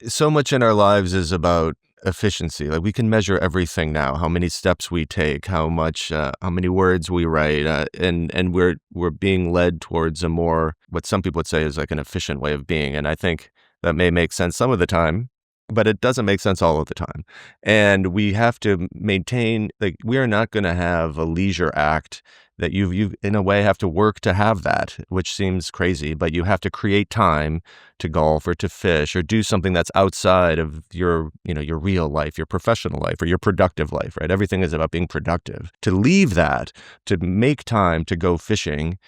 so much in our lives is about efficiency. Like we can measure everything now, how many steps we take, how many words we write, and we're being led towards a more, what some people would say is like an efficient way of being. And I think that may make sense some of the time, but it doesn't make sense all of the time. And we have to maintain, like, we are not going to have a leisure act that you in a way have to work to have that, which seems crazy, but you have to create time to golf or to fish or do something that's outside of your real life, your professional life or your productive life, right? Everything is about being productive. To leave that, to make time to go fishing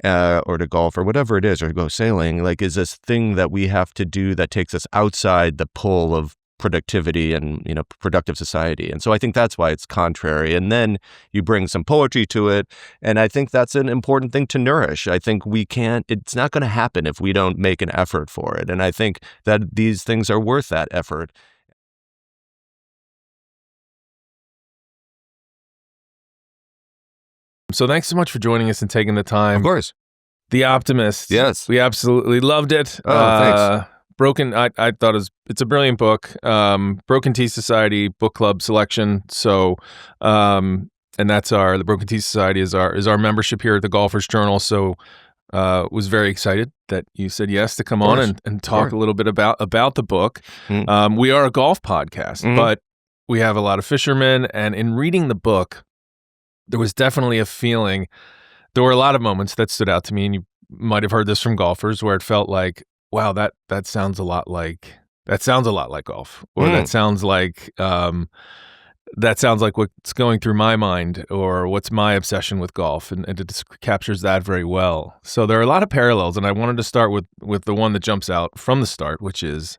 or to golf or whatever it is, or go sailing, like, is this thing that we have to do that takes us outside the pull of productivity and, productive society. And so I think that's why it's contrary. And then you bring some poetry to it. And I think that's an important thing to nourish. I think it's not going to happen if we don't make an effort for it. And I think that these things are worth that effort. So thanks so much for joining us and taking the time. Of course. The Optimist. Yes. We absolutely loved it. Oh, thanks. I thought it's a brilliant book. Broken Tea Society book club selection. So, and that's the Broken Tea Society is our membership here at the Golfers Journal. So, was very excited that you said yes to come on and talk a little bit about the book. Mm-hmm. We are a golf podcast, mm-hmm. but we have a lot of fishermen, and in reading the book, there was definitely a feeling. There were a lot of moments that stood out to me, and you might have heard this from golfers, where it felt like, wow, that sounds a lot like golf, or that sounds like what's going through my mind, or what's my obsession with golf, and it just captures that very well. So there are a lot of parallels, and I wanted to start with the one that jumps out from the start, which is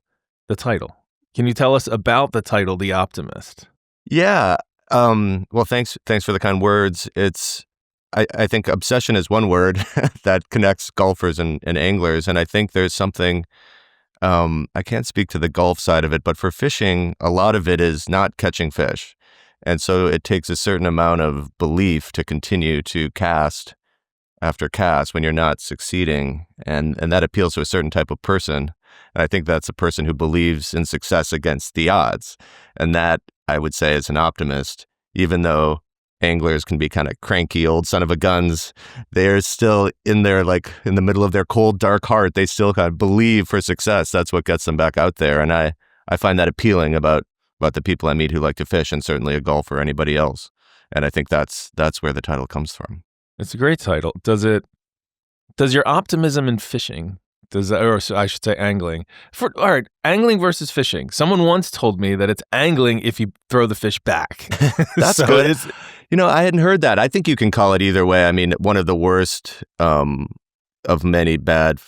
the title. Can you tell us about the title, The Optimist? Yeah. Well, thanks for the kind words. I think obsession is one word that connects golfers and anglers. And I think there's something, I can't speak to the golf side of it, but for fishing, a lot of it is not catching fish. And so it takes a certain amount of belief to continue to cast after cast when you're not succeeding. And that appeals to a certain type of person. And I think that's a person who believes in success against the odds. And that, I would say, is an optimist, even though anglers can be kind of cranky old son of a guns. They're still in there, like in the middle of their cold, dark heart. They still kind of believe for success. That's what gets them back out there. And I find that appealing about the people I meet who like to fish, and certainly a golfer or anybody else. And I think that's where the title comes from. It's a great title. Does your optimism in fishing, or I should say angling, all right, angling versus fishing. Someone once told me that it's angling if you throw the fish back. That's so good. I hadn't heard that. I think you can call it either way. I mean, one of the worst of many bad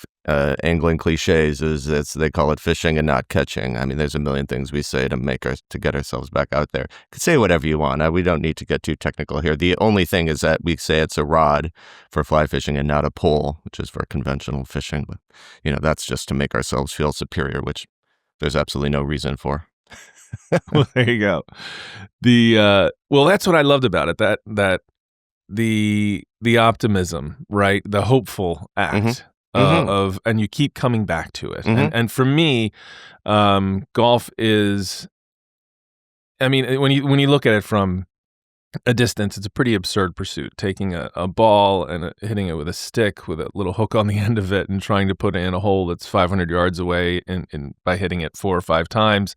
angling cliches is they call it fishing and not catching. I mean, there's a million things we say to get ourselves back out there. You can say whatever you want. We don't need to get too technical here. The only thing is that we say it's a rod for fly fishing and not a pole, which is for conventional fishing. But, that's just to make ourselves feel superior, which there's absolutely no reason for. Well, there you go. That's what I loved about it. That the optimism, right? The hopeful act of, and you keep coming back to it. Mm-hmm. And for me, golf is, I mean, when you look at it from a distance, it's a pretty absurd pursuit. Taking a ball and hitting it with a stick with a little hook on the end of it, and trying to put it in a hole that's 500 yards away, and by hitting it 4 or 5 times.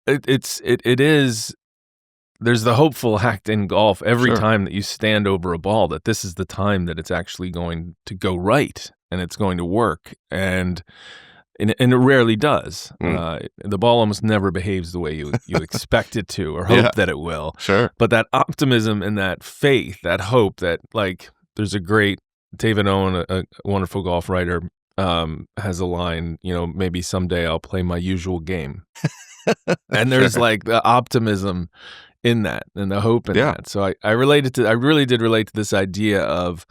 It is. There's the hopeful act in golf every time that you stand over a ball, that this is the time that it's actually going to go right and it's going to work, and it rarely does. The ball almost never behaves the way you expect it to, or hope that it will. Sure. But that optimism and that faith, that hope, that, like, there's a great David Owen, a wonderful golf writer, has a line, maybe someday I'll play my usual game. And there's like the optimism in that, and the hope in that. So I really did relate to this idea of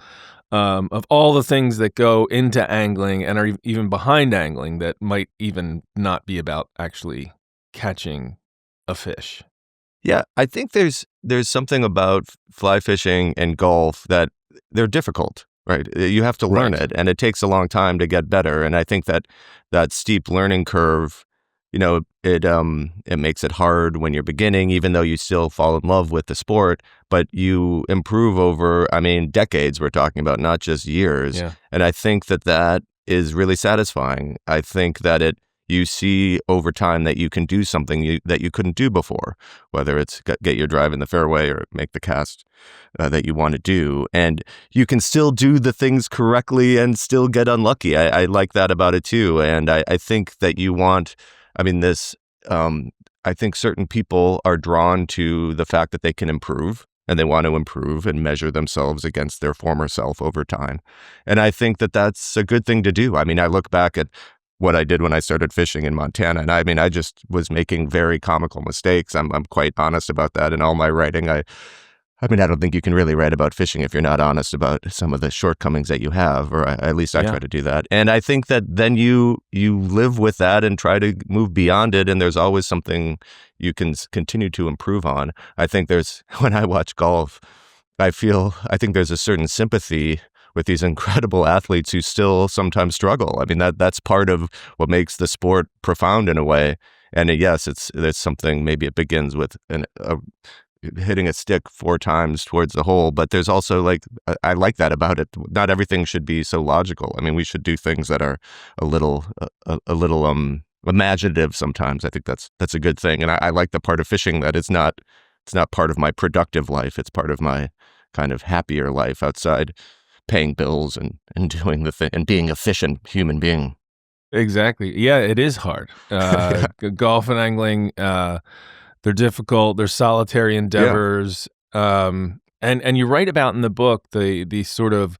all the things that go into angling and are even behind angling that might even not be about actually catching a fish. Yeah, I think there's something about fly fishing and golf that they're difficult, right? You have to learn it, and it takes a long time to get better. And I think that steep learning curve, it makes it hard when you're beginning, even though you still fall in love with the sport, but you improve over, I mean, decades we're talking about, not just years. Yeah. And I think that is really satisfying. I think that you see over time that you can do something that you couldn't do before, whether it's get your drive in the fairway or make the cast that you want to do. And you can still do the things correctly and still get unlucky. I like that about it too. And I think that I think certain people are drawn to the fact that they can improve, and they want to improve and measure themselves against their former self over time. And I think that that's a good thing to do. I mean, I look back at what I did when I started fishing in Montana, and I just was making very comical mistakes. I'm quite honest about that in all my writing. I don't think you can really write about fishing if you're not honest about some of the shortcomings that you have, or at least I try to do that. And I think that then you live with that and try to move beyond it, and there's always something you can continue to improve on. I think when I watch golf, I think there's a certain sympathy with these incredible athletes who still sometimes struggle. I mean, that's part of what makes the sport profound in a way. And yes, there's something, maybe it begins with hitting a stick 4 times towards the hole, but there's also I like that about it. Not everything should be so logical. I mean, we should do things that are a little imaginative sometimes. I think that's a good thing. And I like the part of fishing that it's not part of my productive life. It's part of my kind of happier life outside paying bills and doing the thing and being an efficient human being. Exactly. Yeah, it is hard. Golf and angling, they're difficult. They're solitary endeavors. And you write about in the book the sort of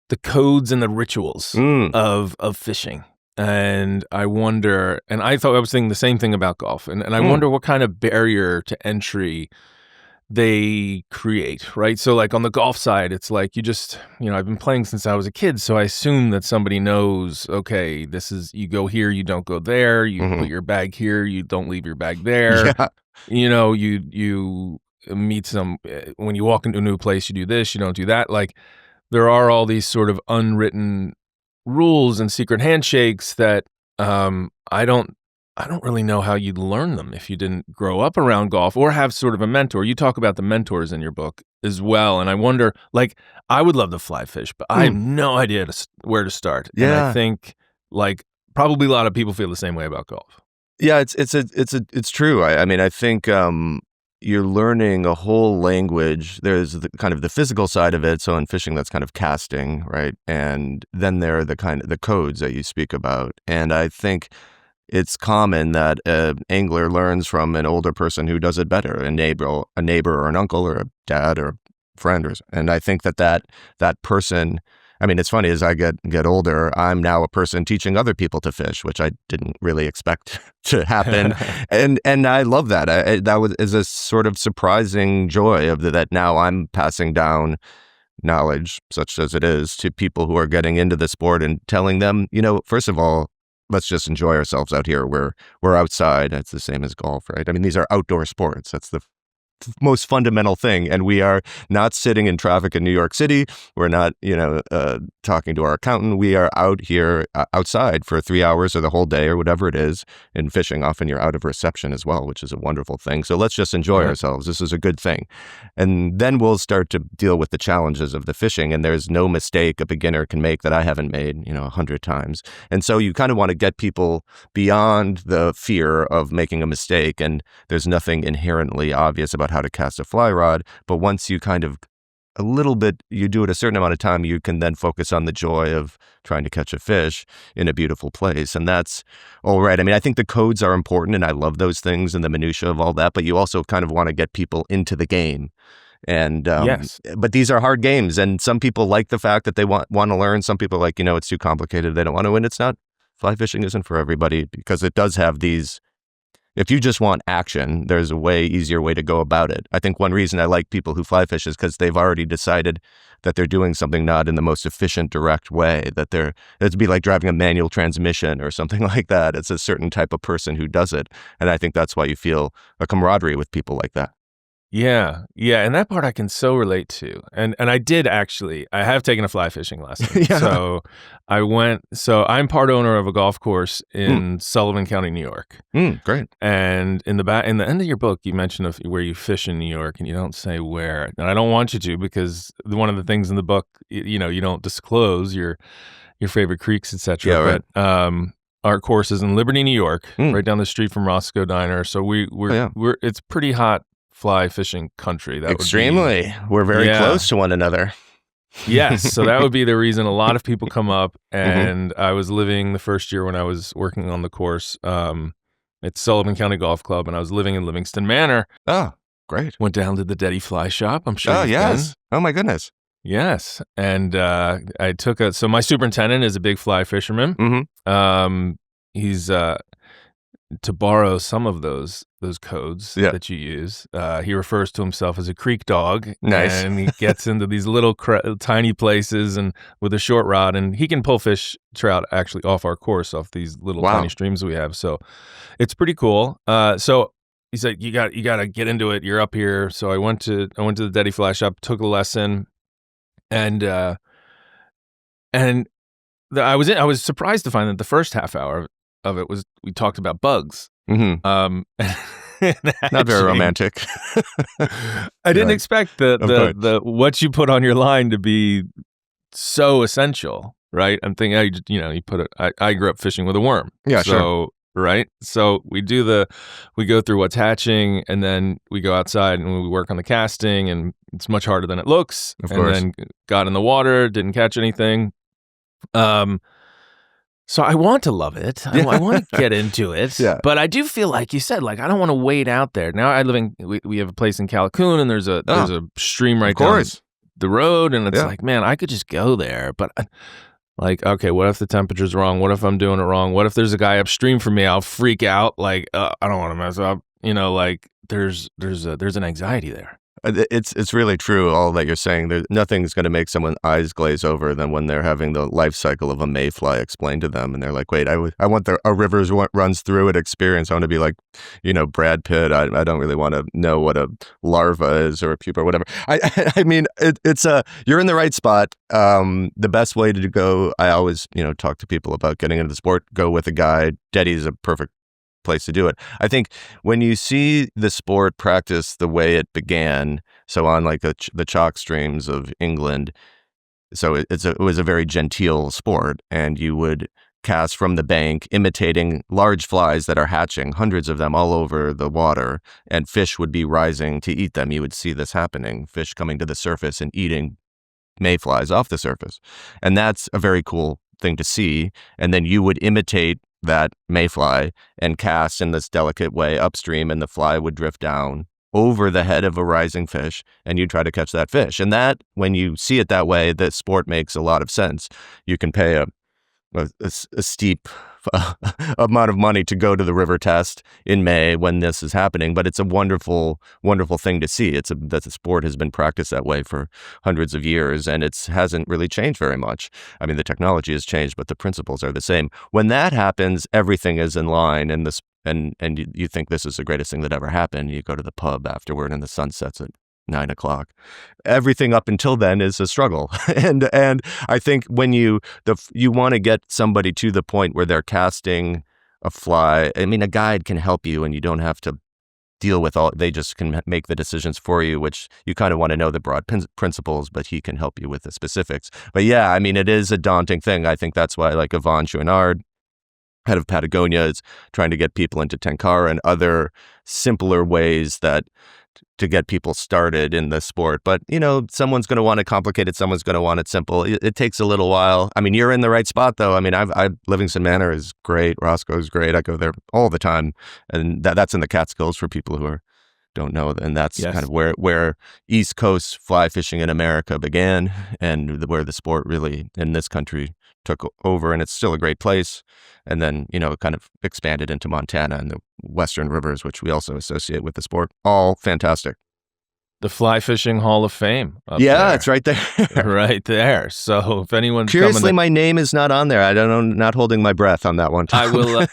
the codes and the rituals of fishing. And I wonder, and I was thinking the same thing about golf. And I wonder what kind of barrier to entry they create, right? So on the golf side, it's like I've been playing since I was a kid, so I assume that somebody knows, okay, this is, you go here, you don't go there, you put your bag here, you don't leave your bag there. Yeah. You meet when you walk into a new place, you do this, you don't do that. There are all these sort of unwritten rules and secret handshakes that I don't really know how you'd learn them if you didn't grow up around golf or have sort of a mentor. You talk about the mentors in your book as well. And I wonder, I would love to fly fish, but I have no idea where to start. Yeah. And I think probably a lot of people feel the same way about golf. Yeah, it's true. I think you're learning a whole language. There's the physical side of it. So in fishing, that's kind of casting, right? And then there are the codes that you speak about. And I think it's common that an angler learns from an older person who does it better, a neighbor or an uncle or a dad or a friend. And I think that person, it's funny, as I get older, I'm now a person teaching other people to fish, which I didn't really expect to happen. and I love that. Is a sort of surprising joy of that now I'm passing down knowledge, such as it is, to people who are getting into the sport and telling them, first of all, let's just enjoy ourselves out here. We're outside. It's the same as golf, right? These are outdoor sports. That's the most fundamental thing. And we are not sitting in traffic in New York City. We're not, talking to our accountant. We are out here outside for 3 hours or the whole day or whatever it is. In fishing, often you're out of reception as well, which is a wonderful thing. So let's just enjoy ourselves. This is a good thing. And then we'll start to deal with the challenges of the fishing. And there's no mistake a beginner can make that I haven't made, 100 times. And so you kind of want to get people beyond the fear of making a mistake. And there's nothing inherently obvious about how to cast a fly rod. But once you you do it a certain amount of time, you can then focus on the joy of trying to catch a fish in a beautiful place. And that's all right. I think the codes are important, and I love those things and the minutia of all that, but you also kind of want to get people into the game. And yes. But these are hard games, and some people like the fact that they want to learn. Some people it's too complicated, they don't want to, and it's not. Fly fishing isn't for everybody, because it does have these. If you just want action, there's a easier way to go about it. I think one reason I like people who fly fish is because they've already decided that they're doing something not in the most efficient, direct way, it'd be like driving a manual transmission or something like that. It's a certain type of person who does it. And I think that's why you feel a camaraderie with people like that. Yeah, yeah, and that part I can so relate to, and I did actually. I have taken a fly fishing lesson. Yeah. So I'm part owner of a golf course Mm, in Sullivan County, New York. great. And in the end of your book, you mention where you fish in New York, and you don't say where. And I don't want you to, because one of the things in the book, you don't disclose your favorite creeks, etc. Yeah, right. But our course is in Liberty, New York, Mm. right down the street from Roscoe Diner. So Oh, yeah. we're it's pretty hot fly fishing country. That would be, Extremely. We're very yeah. close to one another. Yes, so that would be the reason a lot of people come up. Mhm. And I was living the first year when I was working on the course at Sullivan County Golf Club, and I was living in Livingston Manor. Oh, great. Went down to the Deddy Fly Shop. I'm sure Oh, you've been. yes. Oh, my goodness. Yes, and I took so my superintendent is a big fly fisherman. Mhm. He's to borrow some of those codes Yeah. that you use. He refers to himself as a creek dog. Nice. And he gets into these little tiny places and with a short rod, and he can pull trout actually off our course, off these little Wow. tiny streams we have. So it's pretty cool. So he said, you got to get into it. You're up here. So I went to the Deddy Fly Shop, took a lesson, and I was surprised to find that the first half hour of it was we talked about bugs. Mhm. Not very romantic. I didn't Right. expect Of course. the what you put on your line to be so essential, right? I'm thinking, you put it. I grew up fishing with a worm. Yeah, so, sure. Right. So we go through what's hatching, and then we go outside and we work on the casting, and it's much harder than it looks. Of and course. then got in the water, didn't catch anything. So I want to love it. I want to get into it. Yeah. But I do feel like you said, like, I don't want to wade out there. Now I live we have a place in Calhoun, and there's a stream right Of down course. the road, and it's Yeah. like, man, I could just go there. But like, okay, what if the temperature's wrong? What if I'm doing it wrong? What if there's a guy upstream from me? I'll freak out. Like, I don't want to mess up. Like there's an anxiety there. It's really true, all that you're saying. Nothing's going to make someone's eyes glaze over than when they're having the life cycle of a mayfly explained to them, and they're like, "Wait, I want a rivers runs through it experience. I want to be like, Brad Pitt. I don't really want to know what a larva is or a pupa or whatever." I mean, it's you're in the right spot. The best way to go, I always talk to people about getting into the sport. Go with a guide. Deddy's a perfect place to do it. I think when you see the sport practice the way it began, so on like the chalk streams of England, so it was a very genteel sport, and you would cast from the bank, imitating large flies that are hatching, hundreds of them all over the water, and fish would be rising to eat them. You would see this happening, fish coming to the surface and eating mayflies off the surface. And that's a very cool thing to see. And then you would imitate that mayfly and cast in this delicate way upstream, and the fly would drift down over the head of a rising fish, and you try to catch that fish. And that, when you see it that way, the sport makes a lot of sense. You can pay a steep amount of money to go to the river test in May when this is happening, but it's a wonderful, wonderful thing to see. That the sport has been practiced that way for hundreds of years, and it hasn't really changed very much. I mean, the technology has changed, but the principles are the same. When that happens, everything is in line, and you think this is the greatest thing that ever happened. You go to the pub afterward, and the sun sets at 9:00. Everything up until then is a struggle, and I think when you want to get somebody to the point where they're casting a fly. I mean, a guide can help you, and you don't have to deal with all. They just can make the decisions for you, which you kind of want to know the broad principles, but he can help you with the specifics. But yeah, I mean, it is a daunting thing. I think that's why, like, Yvon Chouinard, head of Patagonia, is trying to get people into Tenkara and other simpler ways to get people started in the sport. But, someone's going to want it complicated. Someone's going to want it simple. It takes a little while. I mean, you're in the right spot, though. I mean, Livingston Manor is great. Roscoe's great. I go there all the time. And that's in the Catskills for people who don't know. And that's Yes. kind of where East Coast fly fishing in America began, and where the sport really in this country took over. And it's still a great place. And then, it kind of expanded into Montana and the Western rivers, which we also associate with the sport. All fantastic. The Fly Fishing Hall of Fame. Yeah, it's right there. Right there. So if anyone's Curiously, coming my name is not on there. I don't know, not holding my breath on that one. I will.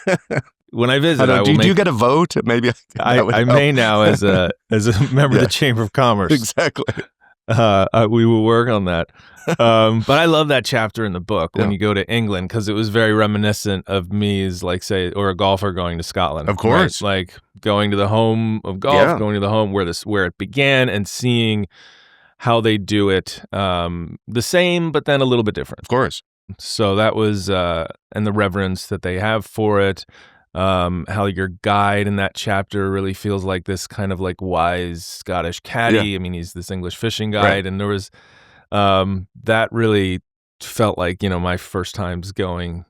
when I I visit, don't, I will do you make. get a vote? Maybe that would I help. may now as a member of Yeah. the Chamber of Commerce. Exactly. We will work on that. But I love that chapter in the book when Yeah. you go to England, because it was very reminiscent of me as, like, say, or a golfer going to Scotland. Of course. Right? Like going to the home of golf, Yeah. going to the home where it began, and seeing how they do it, the same, but then a little bit different. Of course. So that was, and the reverence that they have for it. How your guide in that chapter really feels like this kind of like wise Scottish caddy. Yeah. I mean, he's this English fishing Right. guide, and there was that really felt like, my first times going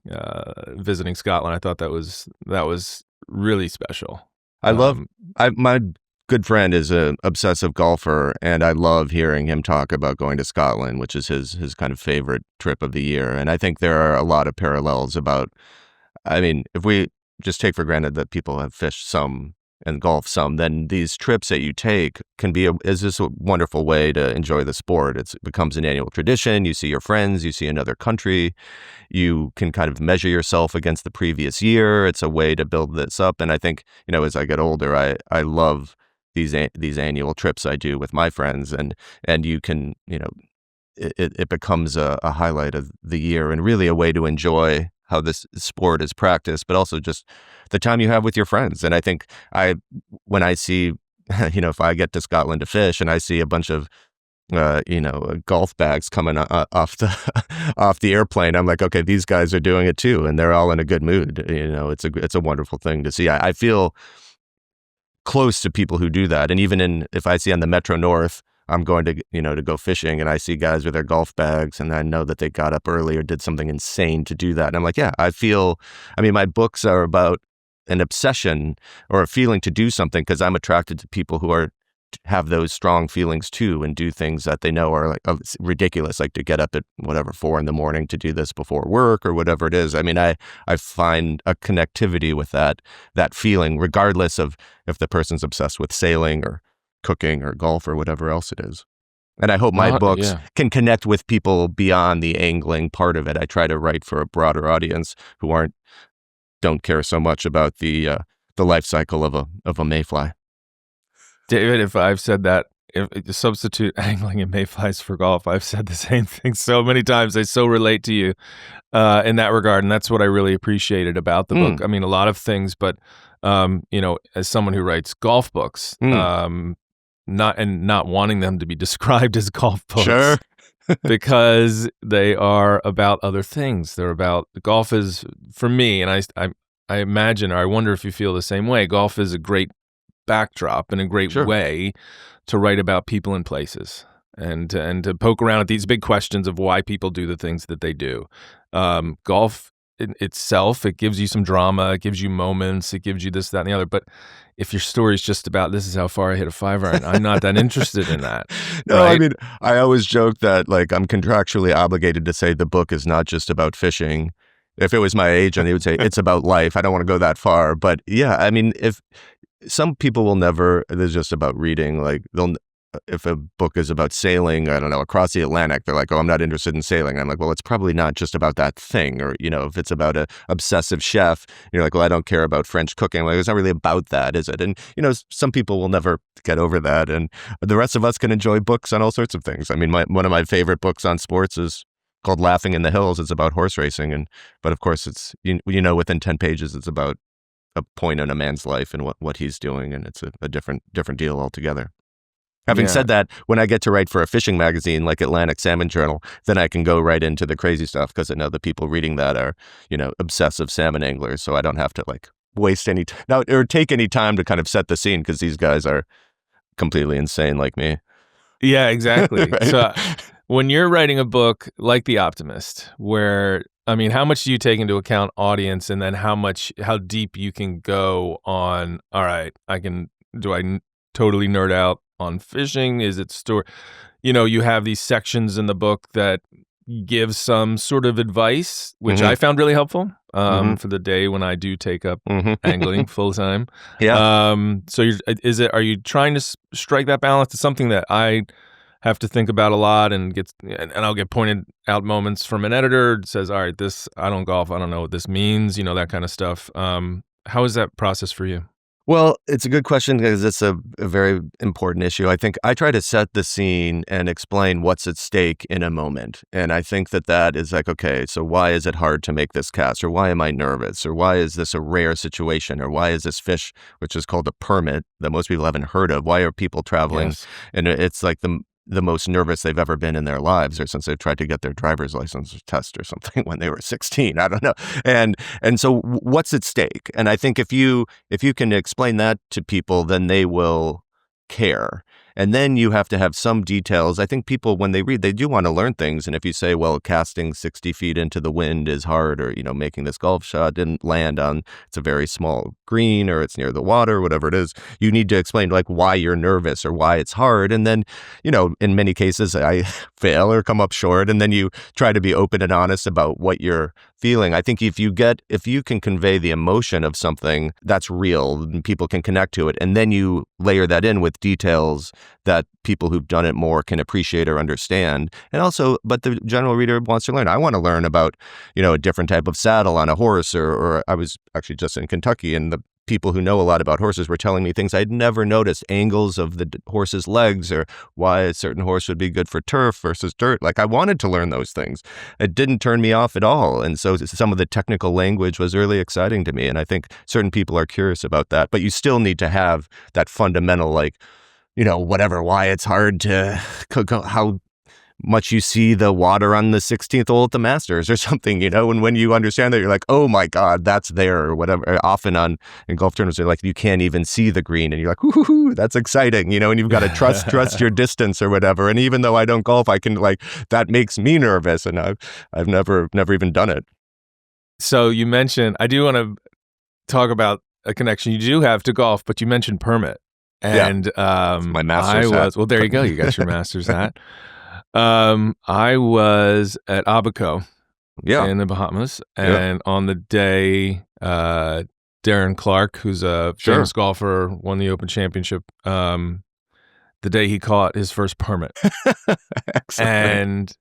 visiting Scotland. I thought that was really special. I love my good friend is an obsessive golfer, and I love hearing him talk about going to Scotland, which is his kind of favorite trip of the year. And I think there are a lot of parallels about, I mean, if we just take for granted that people have fished some and golf some, then these trips that you take is just a wonderful way to enjoy the sport. It becomes an annual tradition. You see your friends, you see another country, you can kind of measure yourself against the previous year. It's a way to build this up. And I think, as I get older, I love these annual trips I do with my friends, and you can, it becomes a highlight of the year, and really a way to enjoy how this sport is practiced, but also just the time you have with your friends. And I think when I see, if I get to Scotland to fish and I see a bunch of, golf bags coming off the airplane, I'm like, okay, these guys are doing it too, and they're all in a good mood. It's a wonderful thing to see. I feel close to people who do that. And even if I see on the Metro North, I'm going to, to go fishing, and I see guys with their golf bags, and I know that they got up early or did something insane to do that. And I'm like, yeah, my books are about an obsession or a feeling to do something, because I'm attracted to people who have those strong feelings too, and do things that they know are like ridiculous, like to get up at 4 a.m. to do this before work or whatever it is. I mean, I find a connectivity with that feeling, regardless of if the person's obsessed with sailing or cooking or golf or whatever else it is. And I hope my books can connect with people beyond the angling part of it. I try to write for a broader audience who don't care so much about the life cycle of a mayfly. David, if I've said that, if you substitute angling and mayflies for golf, I've said the same thing so many times. I so relate to you in that regard, and that's what I really appreciated about the book. I mean, a lot of things, but as someone who writes golf books, not wanting them to be described as golf books, sure, because they are about other things. They're about golf is, for me, and I imagine, or I wonder if you feel the same way. Golf is a great backdrop and a great way to write about people and places, and to poke around at these big questions of why people do the things that they do. Golf in itself, it gives you some drama, it gives you moments, it gives you this, that, and the other. But if your story's just about this is how far I hit a 5-iron, I'm not that interested in that. No, right? I mean, I always joke that I'm contractually obligated to say the book is not just about fishing. If it was my agent, he would say it's about life. I don't want to go that far, but yeah, I mean, if some people will never, it's just about reading. If a book is about sailing, I don't know, across the Atlantic, they're like, oh, I'm not interested in sailing. I'm like, well, it's probably not just about that thing. Or, if it's about an obsessive chef, you're like, well, I don't care about French cooking. It's not really about that, is it? And, some people will never get over that. And the rest of us can enjoy books on all sorts of things. I mean, one of my favorite books on sports is called Laughing in the Hills. It's about horse racing. But of course, it's, within 10 pages, it's about a point in a man's life and what he's doing, and it's a different deal altogether. Having said that, when I get to write for a fishing magazine like Atlantic Salmon Journal, then I can go right into the crazy stuff, because I know the people reading that are, obsessive salmon anglers, so I don't have to waste any time or take any time to kind of set the scene, because these guys are completely insane like me. Yeah, exactly. Right? So when you're writing a book like The Optimist, where, I mean, how much do you take into account audience, and then how deep you can go on, all right, do I totally nerd out on fishing? Is it story? You have these sections in the book that give some sort of advice, which I found really helpful for the day when I do take up angling full time. Yeah. So are you trying to strike that balance? It's something that I have to think about a lot, and I'll get pointed out moments from an editor that says, all right, I don't golf, I don't know what this means, that kind of stuff. How is that process for you? Well, it's a good question because it's a very important issue. I think I try to set the scene and explain what's at stake in a moment. And I think that that is like, okay, so why is it hard to make this cast? Or why am I nervous? Or why is this a rare situation? Or why is this fish, which is called a permit, that most people haven't heard of? Why are people traveling? Yes. And it's like the most nervous they've ever been in their lives, or since they tried to get their driver's license test or something when they were 16. I don't know. And so what's at stake? And I think if you can explain that to people, then they will care. And then you have to have some details. I think people, when they read, they do want to learn things. And if you say, well, casting 60 feet into the wind is hard, or, making this golf shot didn't land on, it's a very small green, or it's near the water, whatever it is, you need to explain like why you're nervous or why it's hard. And then, in many cases, I fail or come up short. And then you try to be open and honest about what you're feeling. I think if you can convey the emotion of something that's real, and people can connect to it, and then you layer that in with details that people who've done it more can appreciate or understand. And also, but the general reader wants to learn. I want to learn about, a different type of saddle on a horse, or I was actually just in Kentucky, and the people who know a lot about horses were telling me things I'd never noticed, angles of the horse's legs, or why a certain horse would be good for turf versus dirt. Like, I wanted to learn those things. It didn't turn me off at all. And so some of the technical language was really exciting to me. And I think certain people are curious about that, but you still need to have that fundamental, like, whatever, why it's hard to cook, how much you see the water on the 16th hole at the Masters or something, and when you understand that, you're like, oh my God, that's there, or whatever. Often in golf tournaments, they're like, you can't even see the green, and you're like, whoo, that's exciting, and you've got to trust your distance or whatever. And even though I don't golf, I can, like, that makes me nervous, and I've never even done it. So you mentioned, I do want to talk about a connection you do have to golf, but you mentioned permit. And my master's hat. Well, there you go. You got your master's hat. I was at Abaco in the Bahamas, and on the day Darren Clark, who's a famous golfer, won the Open Championship, the day he caught his first permit. Excellent. And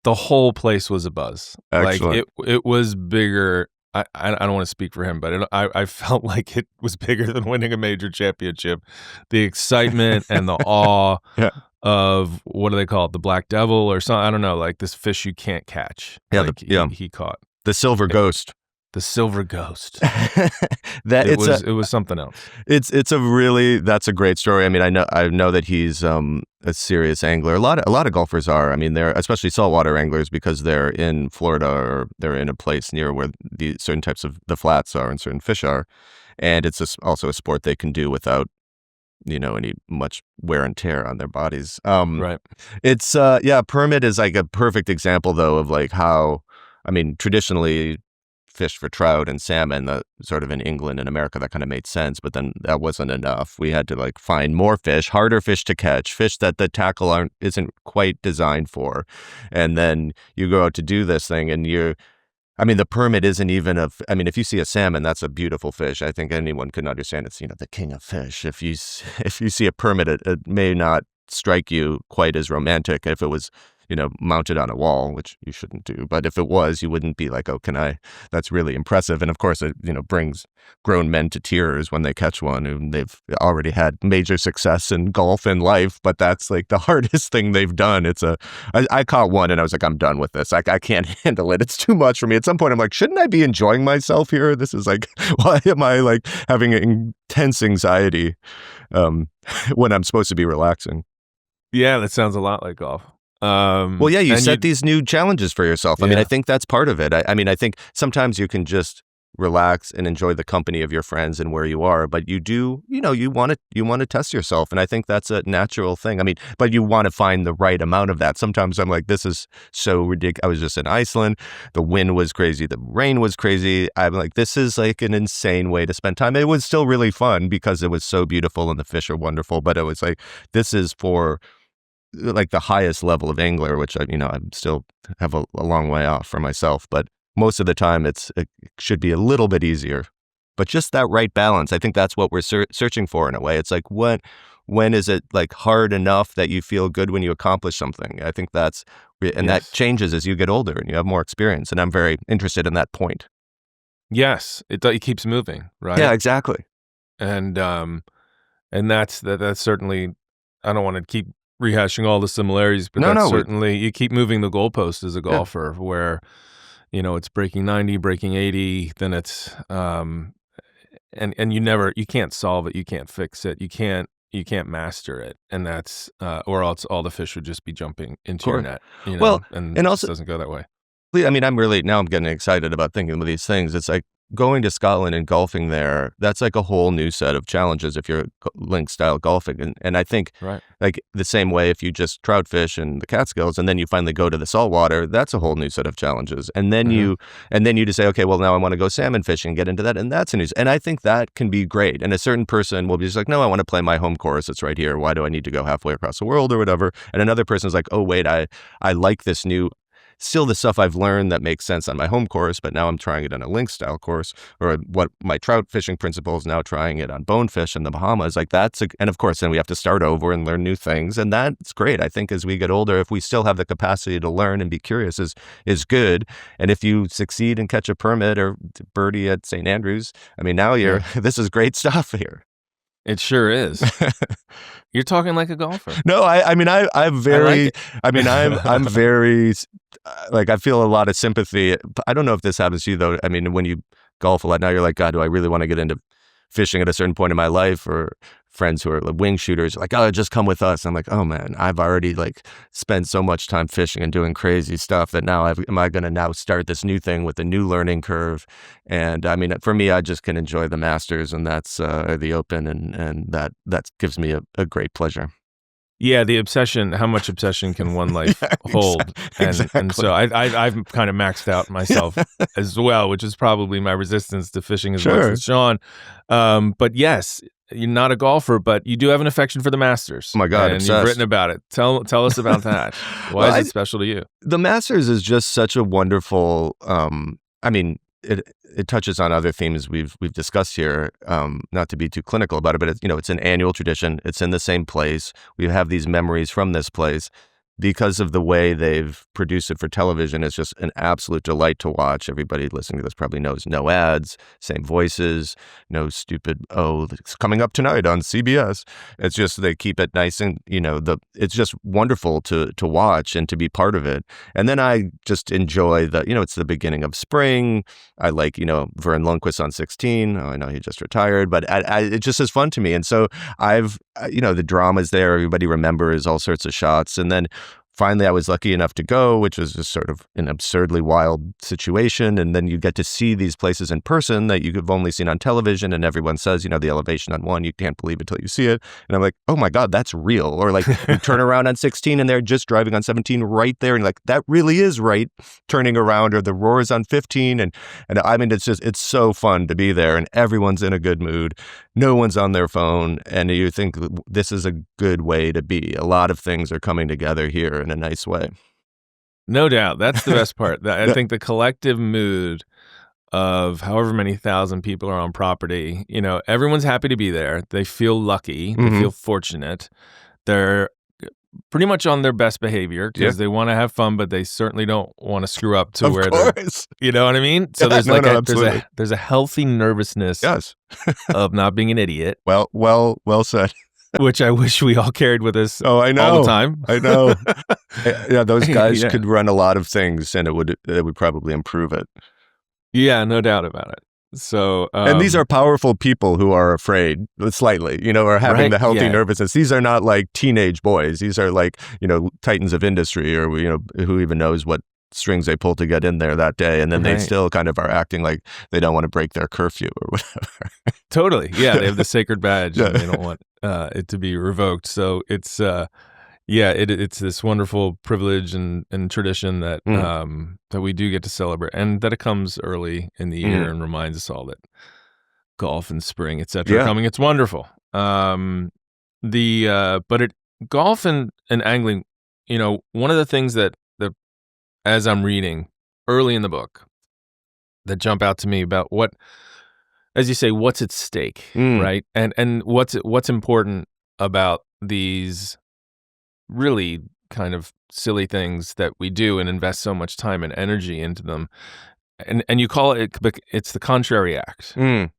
the whole place was abuzz. Excellent. Like, it was bigger. I don't want to speak for him, but I felt like it was bigger than winning a major championship. The excitement and the awe of, what do they call it, the Black Devil or something? I don't know, like this fish you can't catch. He caught the silver ghost. The silver ghost. It was something else. That's a great story. I mean, I know that he's a serious angler. A lot of golfers are. I mean, they're especially saltwater anglers because they're in Florida, or they're in a place near where the certain types of the flats are and certain fish are, and it's also a sport they can do without any much wear and tear on their bodies. Right. It's permit is like a perfect example though of like how, I mean, traditionally fish for trout and salmon, sort of in England and America, that kind of made sense, but then that wasn't enough. We had to like find more fish, harder fish to catch, fish that the tackle isn't quite designed for. And then you go out to do this thing, and the permit isn't even if you see a salmon, that's a beautiful fish. I think anyone can understand it's, the king of fish. If you see a permit, it may not strike you quite as romantic if it was, mounted on a wall, which you shouldn't do. But if it was, you wouldn't be like, oh, that's really impressive. And of course, it, brings grown men to tears when they catch one, and they've already had major success in golf and life, but that's like the hardest thing they've done. I caught one and I was like, I'm done with this. I can't handle it. It's too much for me. At some point, I'm like, shouldn't I be enjoying myself here? This is like, why am I like having intense anxiety when I'm supposed to be relaxing? Yeah, that sounds a lot like golf. You set these new challenges for yourself. I mean, I think that's part of it. I think sometimes you can just relax and enjoy the company of your friends and where you are, but you do, you want to test yourself. And I think that's a natural thing. I mean, but you want to find the right amount of that. Sometimes I'm like, this is so ridiculous. I was just in Iceland. The wind was crazy. The rain was crazy. I'm like, this is like an insane way to spend time. It was still really fun because it was so beautiful and the fish are wonderful, but it was like, this is for like the highest level of angler, which I still have a long way off for myself, but most of the time it should be a little bit easier, but just that right balance. I think that's what we're searching for in a way. It's like, when is it like hard enough that you feel good when you accomplish something? I think that changes as you get older and you have more experience. And I'm very interested in that point. Yes, it keeps moving, Yeah, right? exactly. And that's certainly, I don't want to keep rehashing all the similarities, but No, that's no, certainly, you keep moving the goalpost as a yeah, golfer where, it's breaking 90, breaking 80, then it's and you can't solve it, you can't fix it, you can't master it. And that's or else all the fish would just be jumping of into your course. net, Well, and and it just also doesn't go that way. I mean, I'm getting excited about thinking of these things. It's like going to Scotland and golfing there, that's like a whole new set of challenges if you're link style golfing. And I think Right. like the same way if you just trout fish in the Catskills and then you finally go to the saltwater, that's a whole new set of challenges. Mhm. And then you just say, okay, well now I want to go salmon fishing and get into that. And that's a new, and I think that can be great. And a certain person will be just like, no, I want to play my home course. It's right here. Why do I need to go halfway across the world or whatever? And another person's like, oh wait, I like this new, still the stuff I've learned that makes sense on my home course, but now I'm trying it on a link style course, or what my trout fishing principles, now trying it on bonefish in the Bahamas. Like and of course, then we have to start over and learn new things. And that's great. I think as we get older, if we still have the capacity to learn and be curious is good. And if you succeed and catch a permit or birdie at St. Andrews, I mean, now Yeah. this is great stuff here. It sure is. You're talking like a golfer. No, I mean, I'm I like very, it. I mean, I'm very, like, I feel a lot of sympathy. I don't know if this happens to you though. I mean, when you golf a lot now, you're like, God, do I really want to get into fishing at a certain point in my life? Or friends who are like wing shooters, like, oh, just come with us. I'm like, oh man, I've already like spent so much time fishing and doing crazy stuff that now am I going to now start this new thing with a new learning curve? And I mean, for me, I just can enjoy the Masters and that's the Open, and that gives me a great pleasure. Yeah, the obsession. How much obsession can one life Yeah, hold? And exactly. so I've kind of maxed out myself Yeah, as well, which is probably my resistance to fishing as much sure. as Sean. But yes, you're not a golfer, but you do have an affection for the Oh Masters, my God, and you've written obsessed. about it. Tell us about that. Why Well, is it special to you? the Masters is just such a wonderful. I mean, it touches on other themes we've discussed here. Not to be too clinical about it, but it's an annual tradition. It's in the same place. We have these memories from this place. Because of the way they've produced it for television, it's just an absolute delight to watch. Everybody listening to this probably knows no ads, same voices, no stupid, oh, it's coming up tonight on CBS. It's just they keep it nice and, it's just wonderful to watch and to be part of it. And then I just enjoy it's the beginning of spring. I like, Vern Lundquist on 16. Oh, I know he just retired, but it just is fun to me. And so the drama's there. Everybody remembers all sorts of shots. And then finally, I was lucky enough to go, which was just sort of an absurdly wild situation. And then you get to see these places in person that you've only seen on television. And everyone says, the elevation on one, you can't believe it till you see it. And I'm like, oh my God, that's real. Or like you turn around on 16 and they're just driving on 17 right there. And you're like, that really is right turning around. Or the roars on 15. And I mean, it's so fun to be there and everyone's in a good mood. No one's on their phone. And you think this is a good way to be. A lot of things are coming together here in a nice way. No doubt, that's the best part. I Yeah. think the collective mood of however many thousand people are on property, everyone's happy to be there. They feel lucky. They Hmm. feel fortunate. They're pretty much on their best behavior Yeah. because they want to have fun, but they certainly don't want to screw up to Of where they're, course. you know what I mean? So Yeah, there's no, like no, there's absolutely. a healthy nervousness Yes. of not being an idiot, Well said. which I wish we all carried with us Oh, I all the know. time. I know. Yeah, those guys Yeah. could run a lot of things and it would probably improve it. Yeah, no doubt about it. So, And these are powerful people who are afraid slightly, or having right? the healthy Yeah. nervousness. These are not like teenage boys. These are like, titans of industry or, who even knows what strings they pull to get in there that day. And then they Right. still kind of are acting like they don't want to break their curfew or whatever. Totally. Yeah, they have the sacred badge Yeah. and they don't want it to be revoked. So it's it's this wonderful privilege and tradition that Mm, that we do get to celebrate, and that it comes early in the year mm. and reminds us all that golf and spring, etc. are Yeah. coming. It's wonderful. But golf and angling, one of the things that as I'm reading early in the book that jump out to me about what, as you say, what's at stake, Mm. right? And what's important about these really kind of silly things that we do and invest so much time and energy into them. and you call it, but it's the contrary act. Mm.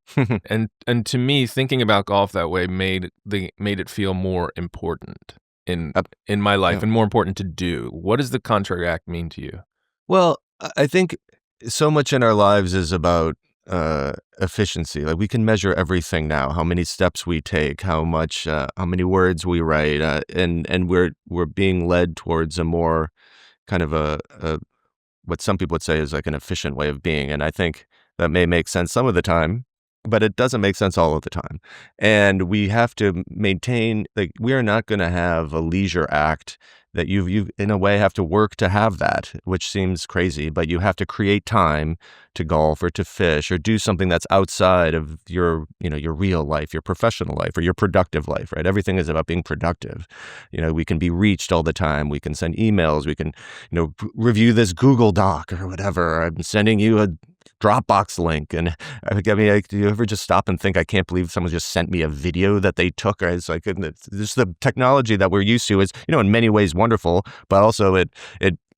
And to me, thinking about golf that way made it feel more important in Uh, in my life yeah. and more important to do. What does the contrary act mean to you? Well, I think so much in our lives is about efficiency. Like we can measure everything now, how many steps we take, how many words we write, and we're being led towards a more kind of a what some people would say is like an efficient way of being. And I think that may make sense some of the time, but it doesn't make sense all of the time. And we have to maintain, like, we are not going to have a leisure act that you in a way have to work to have that, which seems crazy, but you have to create time to golf or to fish or do something that's outside of your real life, your professional life or your productive life, right? Everything is about being productive. We can be reached all the time. We can send emails. We can, review this Google Doc or whatever. I'm sending you a Dropbox link. And do you ever just stop and think, I can't believe someone just sent me a video that they took? It's like, this the technology that we're used to is, in many ways wonderful, but also it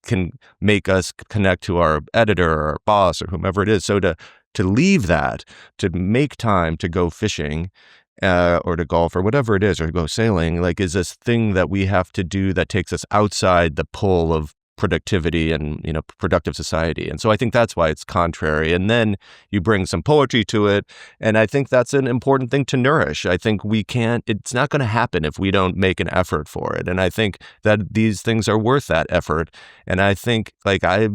can make us connect to our editor or our boss or whomever it is. So to leave that, to make time to go fishing, or to golf or whatever it is, or go sailing, like, is this thing that we have to do that takes us outside the pull of productivity and, productive society. And so I think that's why it's contrary. And then you bring some poetry to it. And I think that's an important thing to nourish. I think it's not going to happen if we don't make an effort for it. And I think that these things are worth that effort. And I think, like, I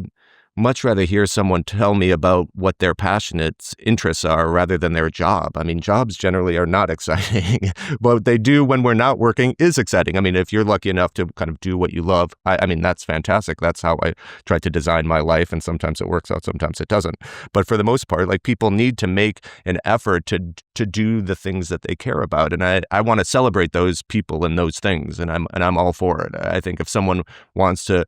much rather hear someone tell me about what their passionate interests are rather than their job. I mean, jobs generally are not exciting. What they do when we're not working is exciting. I mean, if you're lucky enough to kind of do what you love, I mean, that's fantastic. That's how I try to design my life. And sometimes it works out, sometimes it doesn't. But for the most part, like, people need to make an effort to do the things that they care about. And I want to celebrate those people and those things. And I'm all for it. I think if someone wants to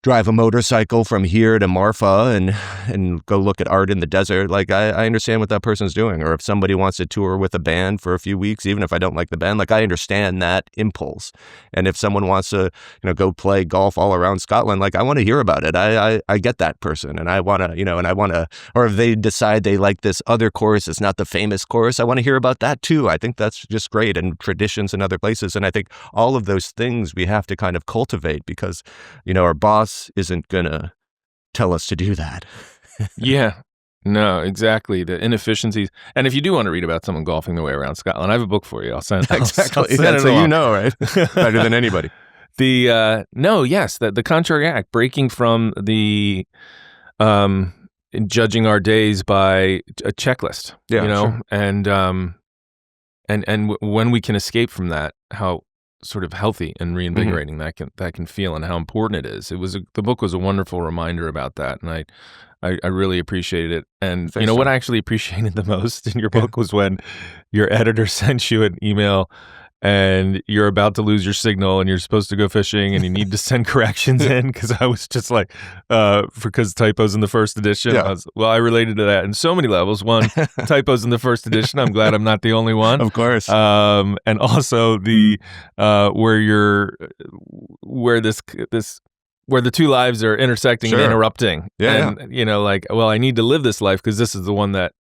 drive a motorcycle from here to Marfa and go look at art in the desert, like, I understand what that person's doing. Or if somebody wants to tour with a band for a few weeks, even if I don't like the band, like, I understand that impulse. And if someone wants to, go play golf all around Scotland, like, I want to hear about it. I get that person, and I want to, or if they decide they like this other course, it's not the famous course, I want to hear about that too. I think that's just great, and traditions in other places. And I think all of those things we have to kind of cultivate because, our boss isn't gonna tell us to do that. Yeah. No, exactly. The inefficiencies. And if you do want to read about someone golfing their way around Scotland, I have a book for you. I'll send Exactly. I'll send it So along. right? Better than anybody. The contrary act, breaking from the judging our days by a checklist. Yeah, sure. And when we can escape from that, how sort of healthy and reinvigorating that can feel, and how important it is. The book was a wonderful reminder about that, and I really appreciated it. And Thanks, what John. I actually appreciated the most in your book was when your editor sent you an email and you're about to lose your signal and you're supposed to go fishing and you need to send corrections in, because I was just like, because typos in the first edition. Yeah. I related to that in so many levels. One, typos in the first edition. I'm glad I'm not the only one. Of course. And also the where the two lives are intersecting Sure. and interrupting. Yeah, And I need to live this life because this is the one that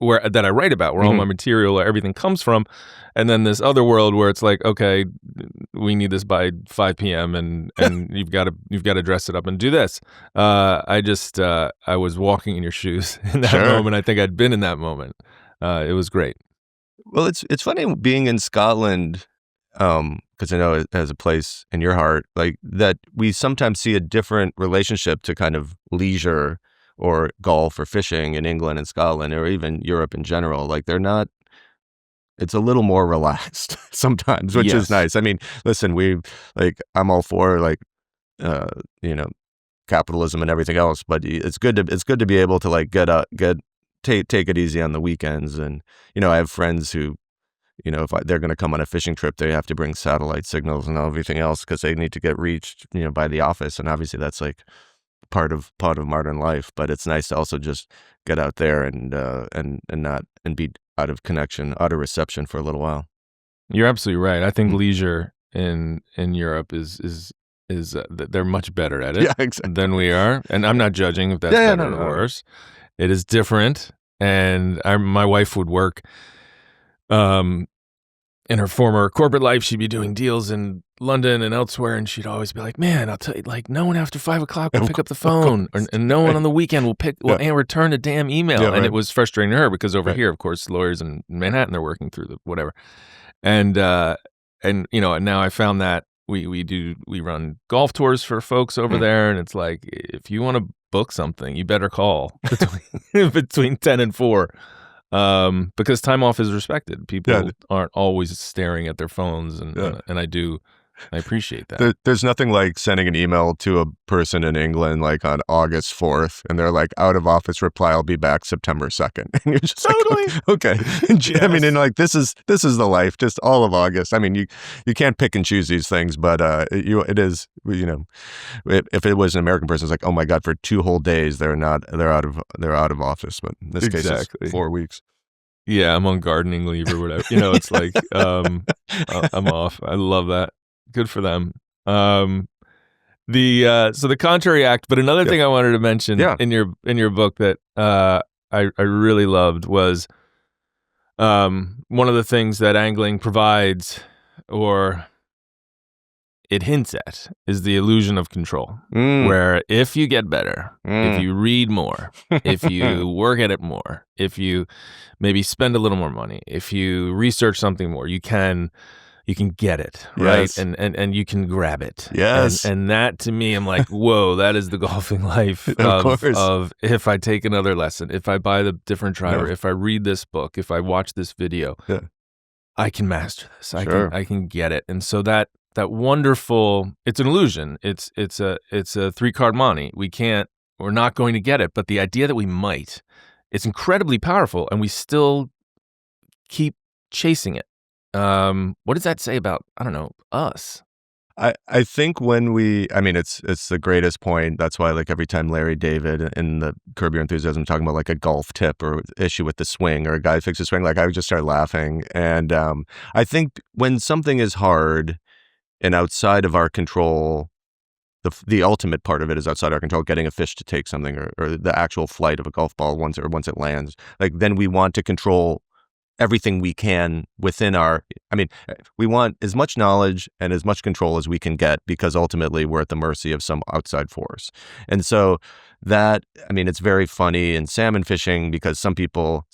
I write about, where all my material, everything comes from. And then this other world where it's like, okay, we need this by 5 p.m. and you've got to dress it up and do this. I was walking in your shoes in that Sure. moment. I think I'd been in that moment. It was great. Well, it's funny being in Scotland, because I know it has a place in your heart, like, that we sometimes see a different relationship to kind of leisure or golf or fishing in England and Scotland, or even Europe in general. Like, it's a little more relaxed sometimes, which is nice. I mean, listen, I'm all for, like, capitalism and everything else, but it's good to be able to, like, take it easy on the weekends. And, I have friends who, if they're going to come on a fishing trip, they have to bring satellite signals and everything else because they need to get reached, by the office. And obviously that's, like, part of modern life. But it's nice to also just get out there and be out of connection, out of reception for a little while. You're absolutely right. I think leisure in Europe is they're much better at it Yeah, exactly. than we are. And I'm not judging if that's Yeah, better no, or no. worse. It is different. And my wife would work in her former corporate life. She'd be doing deals in London and elsewhere, and she'd always be like, "Man, I'll tell you, like, no one after 5 o'clock will pick up the phone, and no one on the weekend will return a damn email." Yeah, and right. it was frustrating to her because over Right. here, of course, lawyers in Manhattan, they're working through the whatever, and and now I found that we run golf tours for folks over there, and it's like, if you want to book something, you better call between 10 and 4. Because time off is respected. People aren't always staring at their phones, and I appreciate that. There's nothing like sending an email to a person in England like on August 4th, and they're like, out of office reply, I'll be back September 2nd. And you're just Totally. like, okay. Yes. I mean, and like, this is the life, just all of August. I mean, you can't pick and choose these things, but it is, if it was an American person, it's like, oh my God, for 2 whole days, they're out of office. But in this case, it's 4 weeks. Yeah, I'm on gardening leave or whatever. It's like, I'm off. I love that. Good for them. So the contrary act, but another thing I wanted to mention in your book that I really loved was one of the things that angling provides, or it hints at, is the illusion of control. Where if you get better, if you read more, if you work at it more, if you maybe spend a little more money, if you research something more, you can get it, right? Yes. And you can grab it. Yes. And that, to me, I'm like, whoa, that is the golfing life of if I take another lesson, if I buy the different driver, if I read this book, if I watch this video, I can master this. I can get it. And so that wonderful, it's an illusion. It's a 3-card monte. We're not going to get it. But the idea that we might, it's incredibly powerful, and we still keep chasing it. What does that say about, I don't know, us? I think it's the greatest point. That's why, like, every time Larry David in the Curb Your Enthusiasm talking about like a golf tip or issue with the swing, or a guy fixes swing, like, I would just start laughing. And I think when something is hard and outside of our control, the ultimate part of it is outside our control, getting a fish to take something, or the actual flight of a golf ball once it lands. Like, then we want to control everything we can within we want as much knowledge and as much control as we can get, because ultimately we're at the mercy of some outside force. And so it's very funny in salmon fishing, because some people,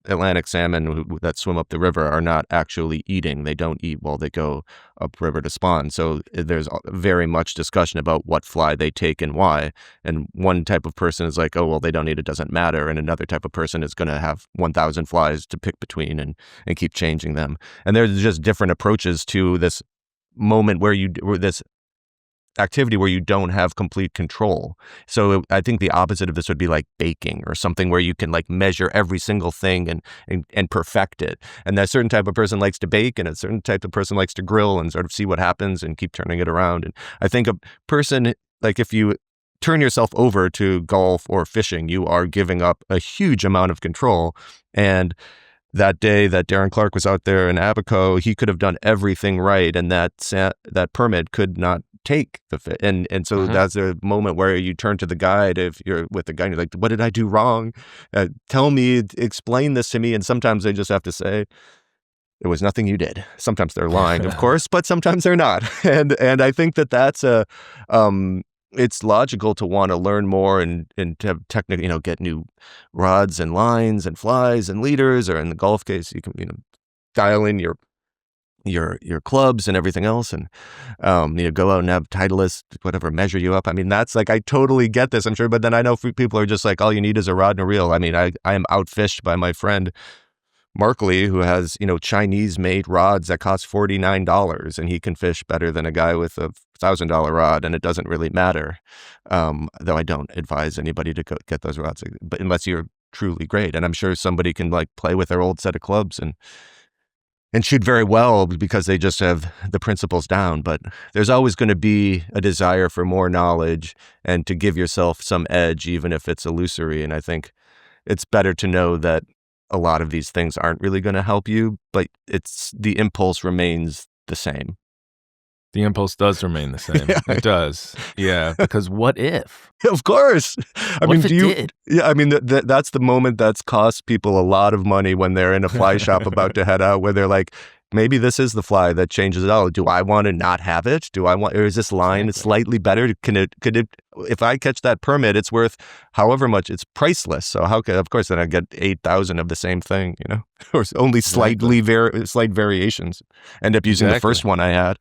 Atlantic salmon that swim up the river are not actually eating. They don't eat while they go upriver to spawn. So there's very much discussion about what fly they take and why. And one type of person is like, oh, well, they don't eat, it doesn't matter. And another type of person is going to have 1,000 flies to pick between and keep changing them. And there's just different approaches to this moment where this activity where you don't have complete control. So I think the opposite of this would be like baking, or something where you can like measure every single thing and perfect it. And that certain type of person likes to bake, and a certain type of person likes to grill and sort of see what happens and keep turning it around. And I think a person, like, if you turn yourself over to golf or fishing, you are giving up a huge amount of control. And that day that Darren Clark was out there in Abaco, he could have done everything right, and that permit could not take the fit. And so that's the moment where you turn to the guide. If you're with the guide, you're like, what did I do wrong? Tell me, explain this to me. And sometimes they just have to say, it was nothing you did. Sometimes they're lying, of course, but sometimes they're not. And I think that's it's logical to want to learn more and to have technical, get new rods and lines and flies and leaders, or in the golf case, you can, dial in your clubs and everything else, and go out and have Titleist, whatever, measure you up. I mean, that's like, I totally get this, I'm sure, but then I know people are just like, all you need is a rod and a reel. I mean, I am outfished by my friend Markley, who has, Chinese made rods that cost $49, and he can fish better than a guy with a $1,000 rod, and it doesn't really matter. Though I don't advise anybody to go get those rods, but unless you're truly great. And I'm sure somebody can like play with their old set of clubs and shoot very well because they just have the principles down. But there's always going to be a desire for more knowledge and to give yourself some edge, even if it's illusory. And I think it's better to know that a lot of these things aren't really going to help you, but the impulse remains the same. The impulse does remain the same. Yeah. It does. Yeah, because what if? Of course. I What mean, if it did? yeah, I mean, that's the moment that's cost people a lot of money when they're in a fly shop about to head out, where they're like, maybe this is the fly that changes it all. Do I want to not have it? Or is this line Exactly. slightly better? Could it, if I catch that permit, it's worth however much, it's priceless. So of course, then I get 8,000 of the same thing, or only slight variations. End up using the Exactly. first one I had.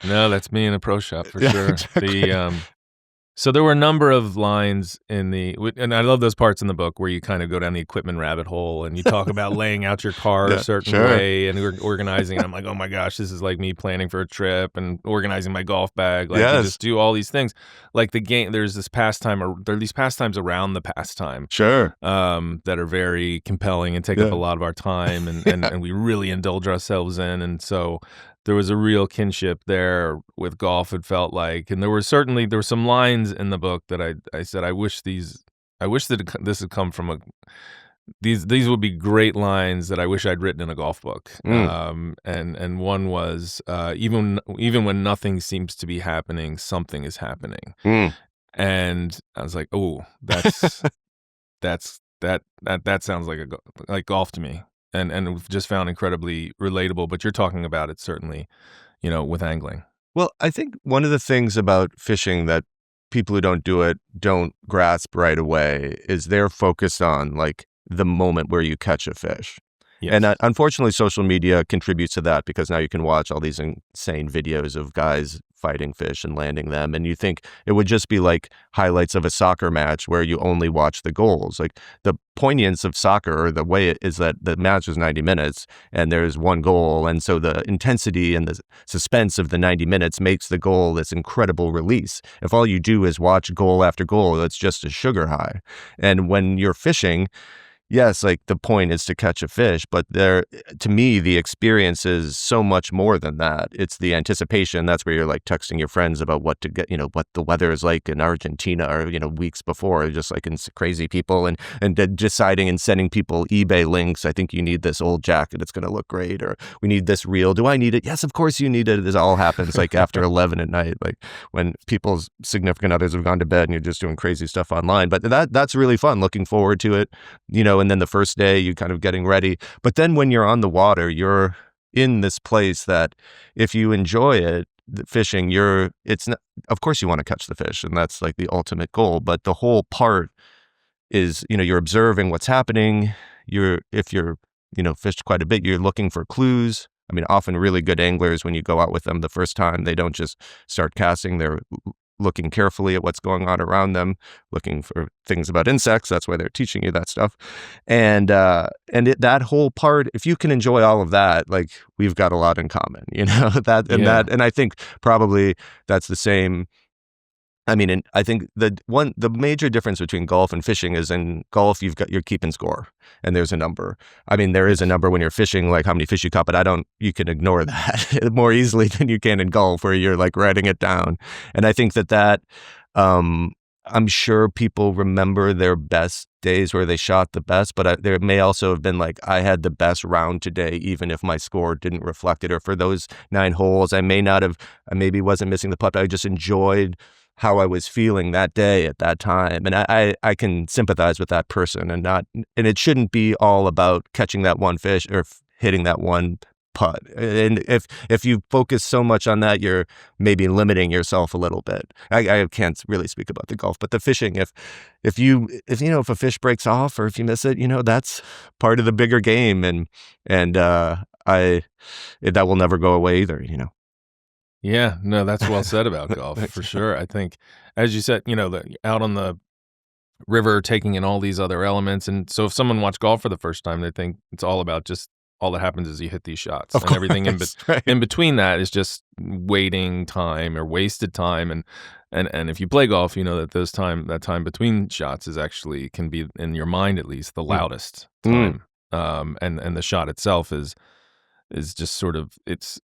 No, that's me in a pro shop for Yeah, sure. exactly. So there were a number of lines and I love those parts in the book where you kind of go down the equipment rabbit hole and you talk about laying out your car a Yeah, certain sure. way and organizing. And I'm like, oh my gosh, this is like me planning for a trip and organizing my golf bag. Like you Yes. just do all these things. Like the game, there's this pastime, or there are these pastimes around the pastime. Sure. That are very compelling and take up a lot of our time and we really indulge ourselves in. And so there was a real kinship there with golf, it felt like. And there were some lines in the book that I said, I wish that this had come from these would be great lines that I wish I'd written in a golf book. And one was, even when nothing seems to be happening, something is happening. And I was like, oh, that sounds like golf to me. And we've just found incredibly relatable, but you're talking about it certainly, with angling. Well, I think one of the things about fishing that people who don't do it don't grasp right away is they're focused on like the moment where you catch a fish. Yes. And unfortunately, social media contributes to that because now you can watch all these insane videos of guys fighting fish and landing them. And you think it would just be like highlights of a soccer match where you only watch the goals. Like the poignance of soccer, or the way it is that the match is 90 minutes and there's one goal. And so the intensity and the suspense of the 90 minutes makes the goal this incredible release. If all you do is watch goal after goal, it's just a sugar high. And when you're fishing, yes, like the point is to catch a fish, but to me, the experience is so much more than that. It's the anticipation. That's where you're like texting your friends about what to get, what the weather is like in Argentina, or, weeks before, just like in crazy people and deciding and sending people eBay links. I think you need this old jacket. It's going to look great. Or we need this reel. Do I need it? Yes, of course you need it. This all happens like after 11 at night, like when people's significant others have gone to bed and you're just doing crazy stuff online. But that's really fun. Looking forward to it, and then the first day you kind of getting ready. But then when you're on the water, you're in this place that if you enjoy it, the fishing, it's not, of course you want to catch the fish, and that's like the ultimate goal. But the whole part is, you're observing what's happening. If you're fished quite a bit, you're looking for clues. I mean, often really good anglers, when you go out with them the first time, they don't just start casting. They're looking carefully at what's going on around them, looking for things about insects. That's why they're teaching you that stuff. And that whole part, if you can enjoy all of that, like we've got a lot in common, and I think probably that's the same. I mean, and I think the major difference between golf and fishing is in golf, you're keeping score and there's a number. I mean, there is a number when you're fishing, like how many fish you caught, but you can ignore that more easily than you can in golf, where you're like writing it down. And I think I'm sure people remember their best days where they shot the best, but there may also have been like, I had the best round today, even if my score didn't reflect it. Or for those 9 holes, I maybe wasn't missing the putt, but I just enjoyed how I was feeling that day at that time. And I can sympathize with that person, and it shouldn't be all about catching that one fish or hitting that one putt. And if you focus so much on that, you're maybe limiting yourself a little bit. I can't really speak about the golf, but the fishing, if a fish breaks off or if you miss it, that's part of the bigger game. And that will never go away either, Yeah, no, that's well said about golf for sure. I think, as you said, out on the river, taking in all these other elements. And so if someone watched golf for the first time, they think it's all about just all that happens is you hit these shots, and everything in between that is just waiting time or wasted time. And if you play golf, you know that that time between shots can be, in your mind at least, the loudest time. And the shot itself is just sort of, it's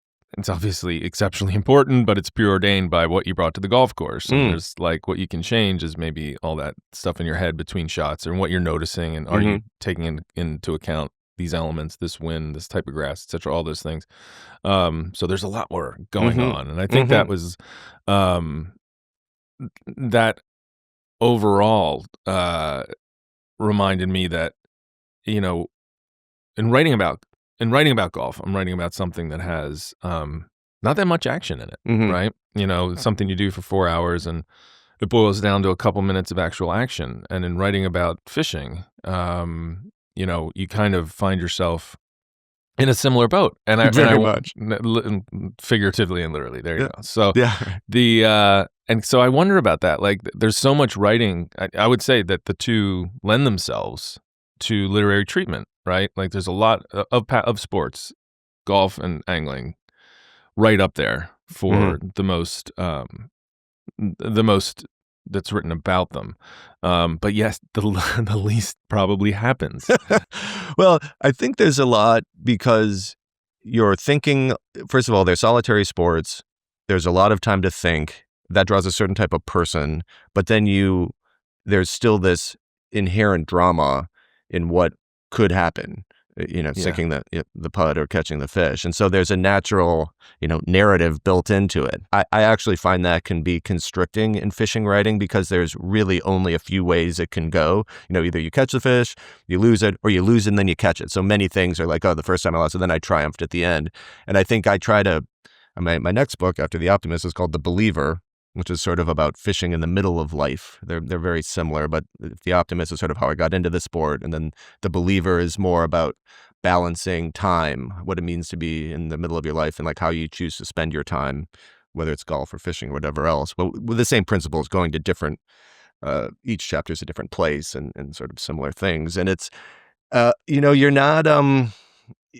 obviously exceptionally important, but it's preordained by what you brought to the golf course. And there's like, what you can change is maybe all that stuff in your head between shots and what you're noticing, and are you taking into account these elements, this wind, this type of grass, etc., all those things. So there's a lot more going Mhm. on, and I think that Mhm. was um, that overall reminded me that, you know, in writing about golf, I'm writing about something that has not that much action in it, Mhm. right? It's something you do for 4 hours, and it boils down to a couple minutes of actual action. And in writing about fishing, you kind of find yourself in a similar boat, Very much. figuratively and literally. There you Yeah. go. So Yeah. and so I wonder about that. Like, there's so much writing. I would say that the two lend themselves to literary treatment, right? Like, there's a lot of sports, golf and angling, right up there Mhm. for the most that's written about them. But yes, the least probably happens. Well, I think there's a lot because you're thinking, first of all, they're solitary sports. There's a lot of time to think. That draws a certain type of person, but then there's still this inherent drama in what could happen, Yeah, sinking the putt or catching the fish. And so there's a natural, narrative built into it. I actually find that can be constricting in fishing writing because there's really only a few ways it can go. Either you catch the fish, you lose it, or you lose it and then you catch it. So many things are like, oh, the first time I lost it, then I triumphed at the end. And I think I try to, my next book after The Optimist is called The Believer, which is sort of about fishing in the middle of life. They're very similar, but The Optimist is sort of how I got into the sport, and then The Believer is more about balancing time, what it means to be in the middle of your life, and like how you choose to spend your time, whether it's golf or fishing or whatever else. But with the same principles, going to different. Each chapter is a different place, and sort of similar things. And it's, you're not.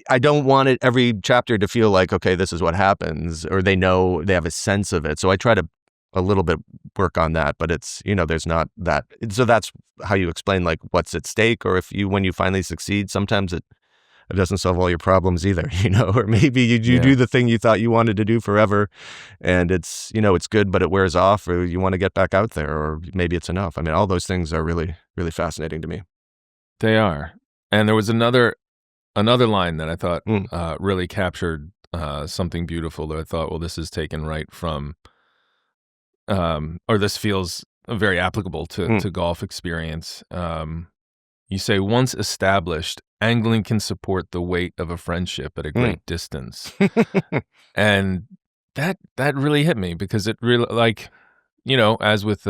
I don't want every chapter to feel like, okay, this is what happens, or they have a sense of it. So I try to a little bit work on that, but it's, there's not that. So that's how you explain like what's at stake, or when you finally succeed, sometimes it doesn't solve all your problems either, or maybe you yeah. do the thing you thought you wanted to do forever and it's good, but it wears off, or you want to get back out there, or maybe it's enough. I mean, all those things are really, really fascinating to me. They are. And there was another line that I thought Mm, really captured something beautiful that I thought, well, this is taken right from, or this feels very applicable to mm. golf experience. You say, once established, angling can support the weight of a friendship at a Mm. great distance. And that really hit me because it really, like, as with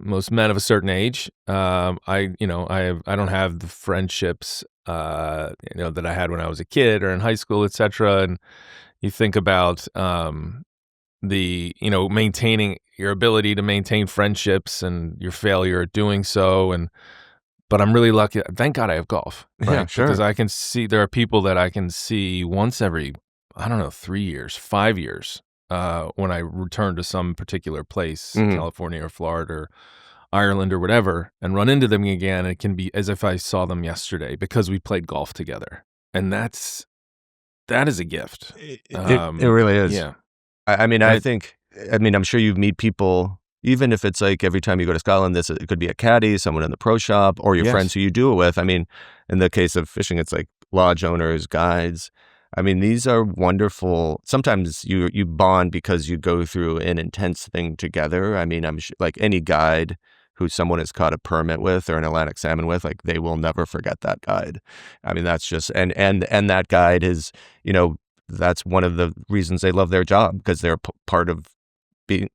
most men of a certain age, I don't have the friendships that I had when I was a kid or in high school, etc. And you think about maintaining your ability to maintain friendships and your failure at doing so. But I'm really lucky. Thank God I have golf, Yeah, right? Because sure. I can see there are people that I can see once every, I don't know, 3 years, 5 years, when I return to some particular place, Mhm. California or Florida or Ireland or whatever, and run into them again. It can be as if I saw them yesterday because we played golf together, and that is a gift. It really is. Yeah, I mean, and I it, think, I'm sure you meet people, even if it's like every time you go to Scotland, it could be a caddy, someone in the pro shop, or your friends yes, who you do it with. I mean, in the case of fishing, it's like lodge owners, guides. I mean, these are wonderful. Sometimes you bond because you go through an intense thing together. I mean, I'm sure, like any guide who someone has caught a permit with or an Atlantic salmon with, like they will never forget that guide. I mean, that's just and that guide is, you know, that's one of the reasons they love their job, because they're part of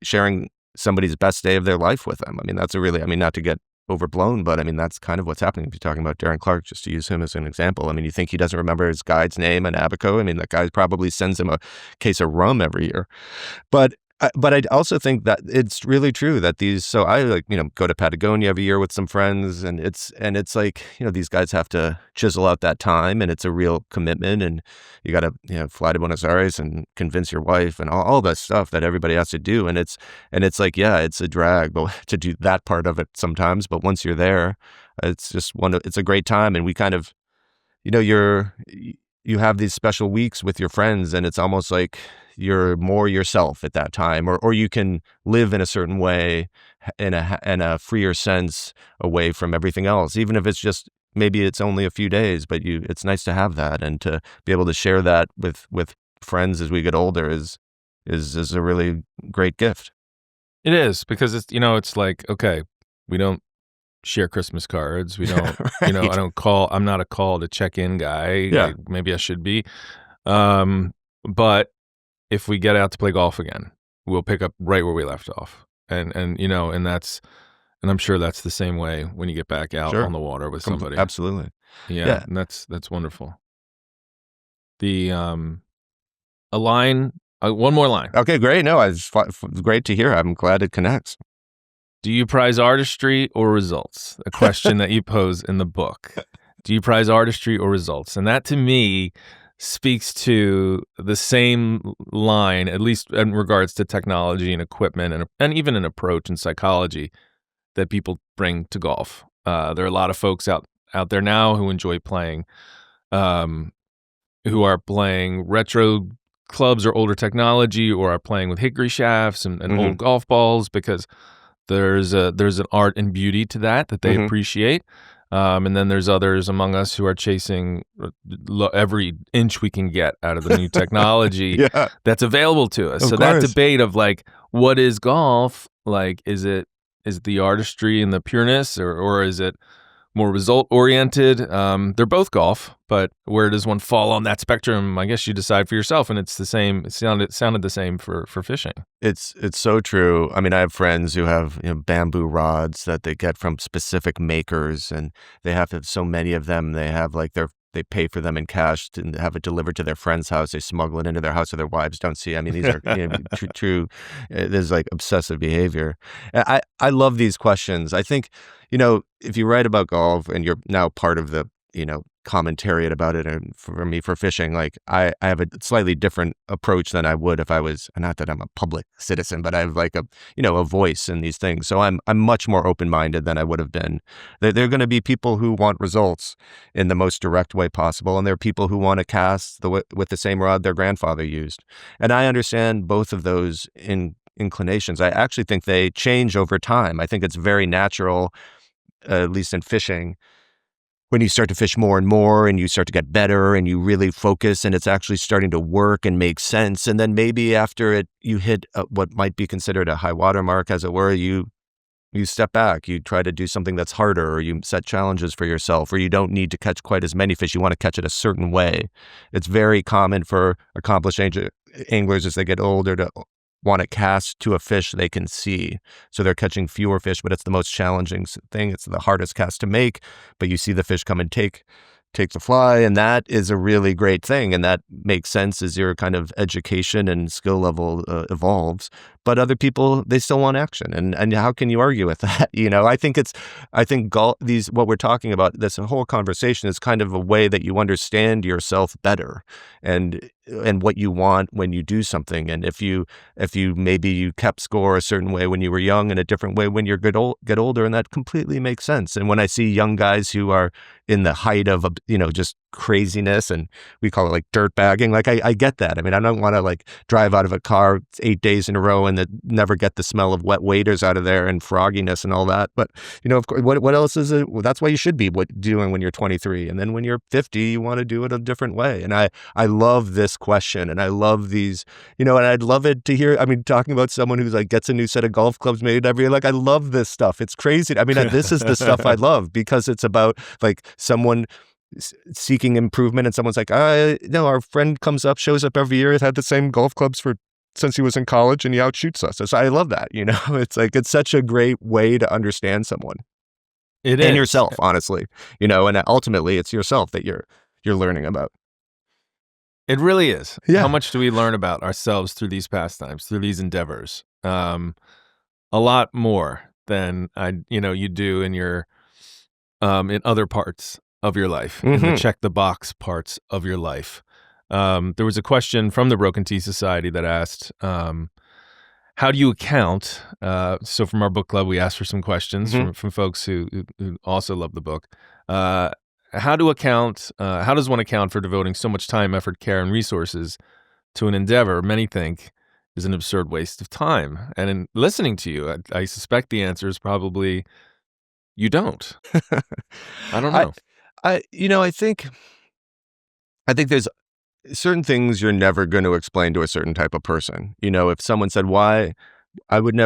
sharing somebody's best day of their life with them. I mean, that's a really, I mean, not to get overblown, but I mean, that's kind of what's happening. If you're talking about Darren Clark, just to use him as an example, I mean, you think he doesn't remember his guide's name in Abaco? I mean, that guy probably sends him a case of rum every year. But I also think that it's really true that these. So I like, go to Patagonia every year with some friends, and it's like, these guys have to chisel out that time, and it's a real commitment, and you got to, fly to Buenos Aires and convince your wife and all that stuff that everybody has to do, and it's like, yeah, it's a drag, but to do that part of it sometimes. But once you're there, it's just it's a great time, and we kind of, you have these special weeks with your friends, and it's almost like you're more yourself at that time, or you can live in a certain way, in a freer sense, away from everything else, even if it's just maybe it's only a few days, but it's nice to have that, and to be able to share that with friends as we get older is a really great gift. It is, because it's like, okay, we don't share Christmas cards. We don't, I Right. don't call. I'm not a call to check in guy. Yeah. Maybe I should be. But if we get out to play golf again, we'll pick up right where we left off. And I'm sure that's the same way when you get back out Sure. on the water with somebody. Absolutely. Yeah, Yeah. and that's wonderful. The a line, one more line. Okay, great. No, great to hear. I'm glad it connects. Do you prize artistry or results? A question that you pose in the book. Do you prize artistry or results? And that, to me, speaks to the same line, at least in regards to technology and equipment, and even an approach and psychology that people bring to golf. There are a lot of folks out there now who enjoy playing, who are playing retro clubs or older technology, or are playing with hickory shafts and old golf balls, because there's an art and beauty to that they appreciate. And then there's others among us who are chasing every inch we can get out of the new technology Yeah, that's available to us. of So that course. debate of like, what is golf? Like, is the artistry and the pureness, or is it more result oriented? They're both golf, but where does one fall on that spectrum? I guess you decide for yourself, and it's the same. It sounded the same for fishing. It's so true. I mean, I have friends who have, bamboo rods that they get from specific makers, and they have so many of them. They have like they pay for them in cash and have it delivered to their friend's house. They smuggle it into their house so their wives don't see. I mean, these are true. There's like obsessive behavior. And I love these questions. I think, if you write about golf and you're now part of the, commentariat about it, and for me, for fishing, like I have a slightly different approach than I would if I was, not that I'm a public citizen, but I have like a voice in these things. So I'm much more open-minded than I would have been. There are going to be people who want results in the most direct way possible, and there are people who want to cast with the same rod their grandfather used. And I understand both of those inclinations. I actually think they change over time. I think it's very natural, at least in fishing, when you start to fish more and more and you start to get better and you really focus and it's actually starting to work and make sense. And then maybe after you hit what might be considered a high water mark, as it were, you step back, you try to do something that's harder, or you set challenges for yourself, or you don't need to catch quite as many fish. You want to catch it a certain way. It's very common for accomplished anglers as they get older to want to cast to a fish they can see. So they're catching fewer fish, but it's the most challenging thing. It's the hardest cast to make, but you see the fish come and take the fly, and that is a really great thing, and that makes sense as your kind of education and skill level evolves. But other people, they still want action, and how can you argue with that? I think golf, what we're talking about, this whole conversation is kind of a way that you understand yourself better, and what you want when you do something. And if you maybe you kept score a certain way when you were young and a different way when you get older, and that completely makes sense. And when I see young guys who are in the height of just craziness, and we call it like dirt bagging, like I get that. I mean, I don't want to like drive out of a car 8 days in a row and never get the smell of wet waders out of there and frogginess and all that. But of course, what else is it? Well, that's what you should be doing when you're 23, and then when you're 50, you want to do it a different way. And I love this question, and I love these, and I'd love it to hear. I mean, talking about someone who's like gets a new set of golf clubs made every year, like I love this stuff. It's crazy. I mean, this is the stuff I love, because it's about like someone seeking improvement, and someone's like, no, our friend shows up every year, has had the same golf clubs since he was in college, and he outshoots us. So I love that. It's like, it's such a great way to understand someone. It And is. yourself, honestly, and ultimately it's yourself that you're learning about. It really is. Yeah. How much do we learn about ourselves through these pastimes, through these endeavors? A lot more than you do in your in other parts of your life, in the check the box parts of your life. There was a question from the Broken Tea Society that asked, how do you account? So from our book club, we asked for some questions from folks who also love the book. How does one account for devoting so much time, effort, care, and resources to an endeavor many think is an absurd waste of time? And in listening to you, I suspect the answer is probably you don't. I don't know. I think there's certain things you're never going to explain to a certain type of person. If someone said, why would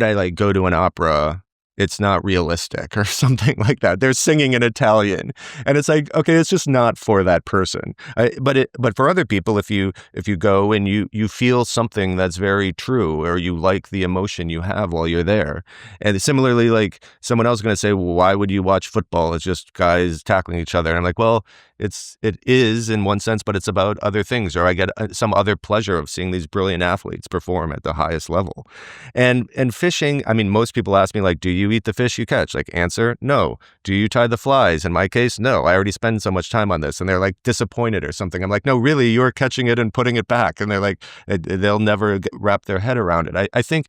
I like go to an opera? It's not realistic or something like that. They're singing in Italian, and it's like, okay, it's just not for that person. But for other people, if you go and you feel something that's very true, or you like the emotion you have while you're there, and similarly, like someone else is going to say, well, why would you watch football? It's just guys tackling each other. And I'm like, well, it is in one sense, but it's about other things, or I get some other pleasure of seeing these brilliant athletes perform at the highest level. And fishing, I mean, most people ask me, like, do you eat the fish you catch? Like, answer, no. Do you tie the flies? In my case, no. I already spend so much time on this. And they're like disappointed or something. I'm like, no, really, you're catching it and putting it back. And they're like, they'll never wrap their head around it. I think,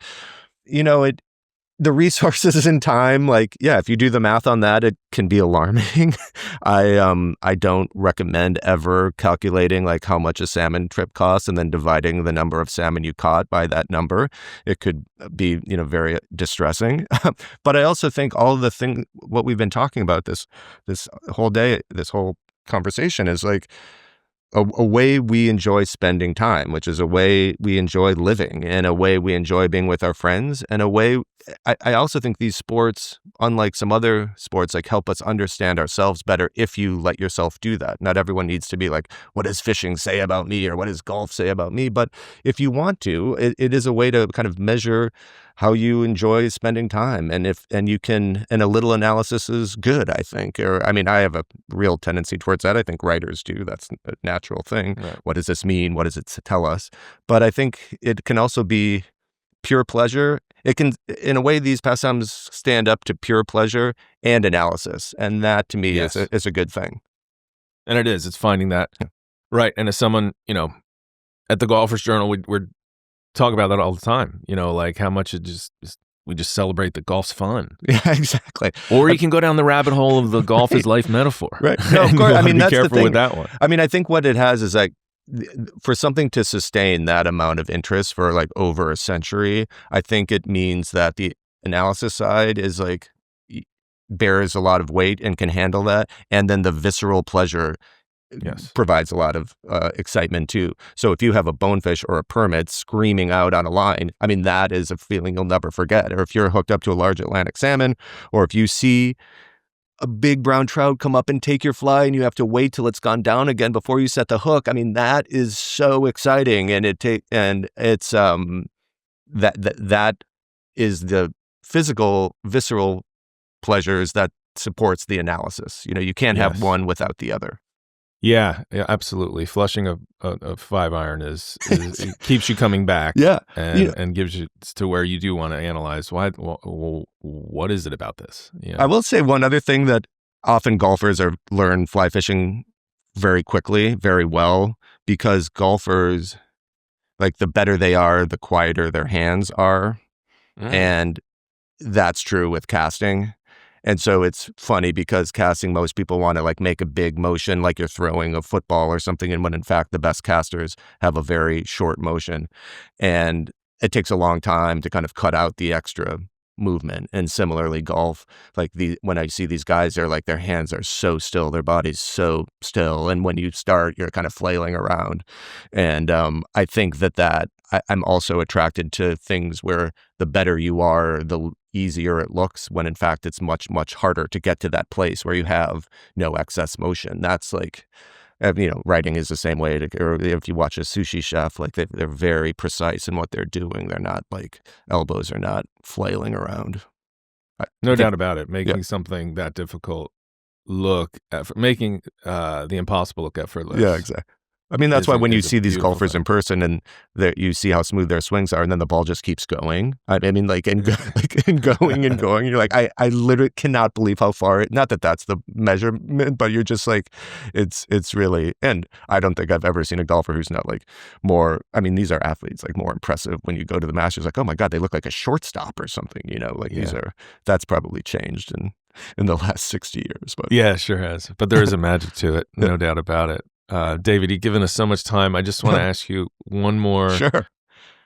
the resources and time, like, yeah, if you do the math on that, it can be alarming. I don't recommend ever calculating like how much a salmon trip costs and then dividing the number of salmon you caught by that number. It could be, very distressing. But I also think all of what we've been talking about this whole day, this whole conversation is like a way we enjoy spending time, which is a way we enjoy living, and a way we enjoy being with our friends, and a way I also think these sports, unlike some other sports, like help us understand ourselves better if you let yourself do that. Not everyone needs to be like, what does fishing say about me, or what does golf say about me? But if you want to, it is a way to kind of measure how you enjoy spending time. And a little analysis is good, I think. Or, I mean, I have a real tendency towards that. I think writers do. That's a natural thing. Right. What does this mean? What does it tell us? But I think it can also be pure pleasure. It can, in a way, these pastimes stand up to pure pleasure and analysis. And that, to me, Yes. is a good thing. And it is. It's finding that. Yeah. Right. And as someone, at the Golfers Journal, we're talk about that all the time, like how much we just celebrate that golf's fun. Yeah, exactly. Or you can go down the rabbit hole of the golf is life metaphor. Right. No, of course. I mean, be that's the careful thing. with that one. I mean, I think what it has is like, for something to sustain that amount of interest for like over a century, I think it means that the analysis side is like bears a lot of weight and can handle that. And then the visceral pleasure provides a lot of excitement too. So if you have a bonefish or a permit screaming out on a line, I mean, that is a feeling you'll never forget. Or if you're hooked up to a large Atlantic salmon, or if you see a big brown trout come up and take your fly and you have to wait till it's gone down again before you set the hook. I mean, that is so exciting. And it's that is the physical, visceral pleasures that supports the analysis. You can't have one without the other. Yeah, absolutely. Flushing a 5-iron is it keeps you coming back. Yeah, and gives you to where you do want to analyze what is it about this. Yeah. I will say one other thing that often golfers learn fly fishing very quickly, very well, because golfers, like, the better they are, the quieter their hands are, and that's true with casting. And so it's funny because casting, most people want to like make a big motion like you're throwing a football or something. And when in fact, the best casters have a very short motion, and it takes a long time to kind of cut out the extra movement. And similarly, golf, like when I see these guys, they're like, their hands are so still, their body's so still. And when you start, you're kind of flailing around. And I think I'm also attracted to things where the better you are, the easier it looks, when in fact it's much, much harder to get to that place where you have no excess motion. That's like, writing is the same way. Or if you watch a sushi chef, like they're very precise in what they're doing. They're not like, elbows are not flailing around. No doubt about it. Making something that difficult making the impossible look effortless. Yeah, exactly. I mean, that's why when you see these golfers in person and you see how smooth their swings are, and then the ball just keeps going. I mean, and going and going. You're like, I literally cannot believe how far. Not that that's the measurement, but you're just like, it's really. And I don't think I've ever seen a golfer who's not like more. I mean, these are athletes, like more impressive when you go to the Masters. Like, oh my God, they look like a shortstop or something. That's probably changed in the last 60 years. But yeah, it sure has. But there is a magic to it, no doubt about it. David, you've given us so much time. I just want to ask you one more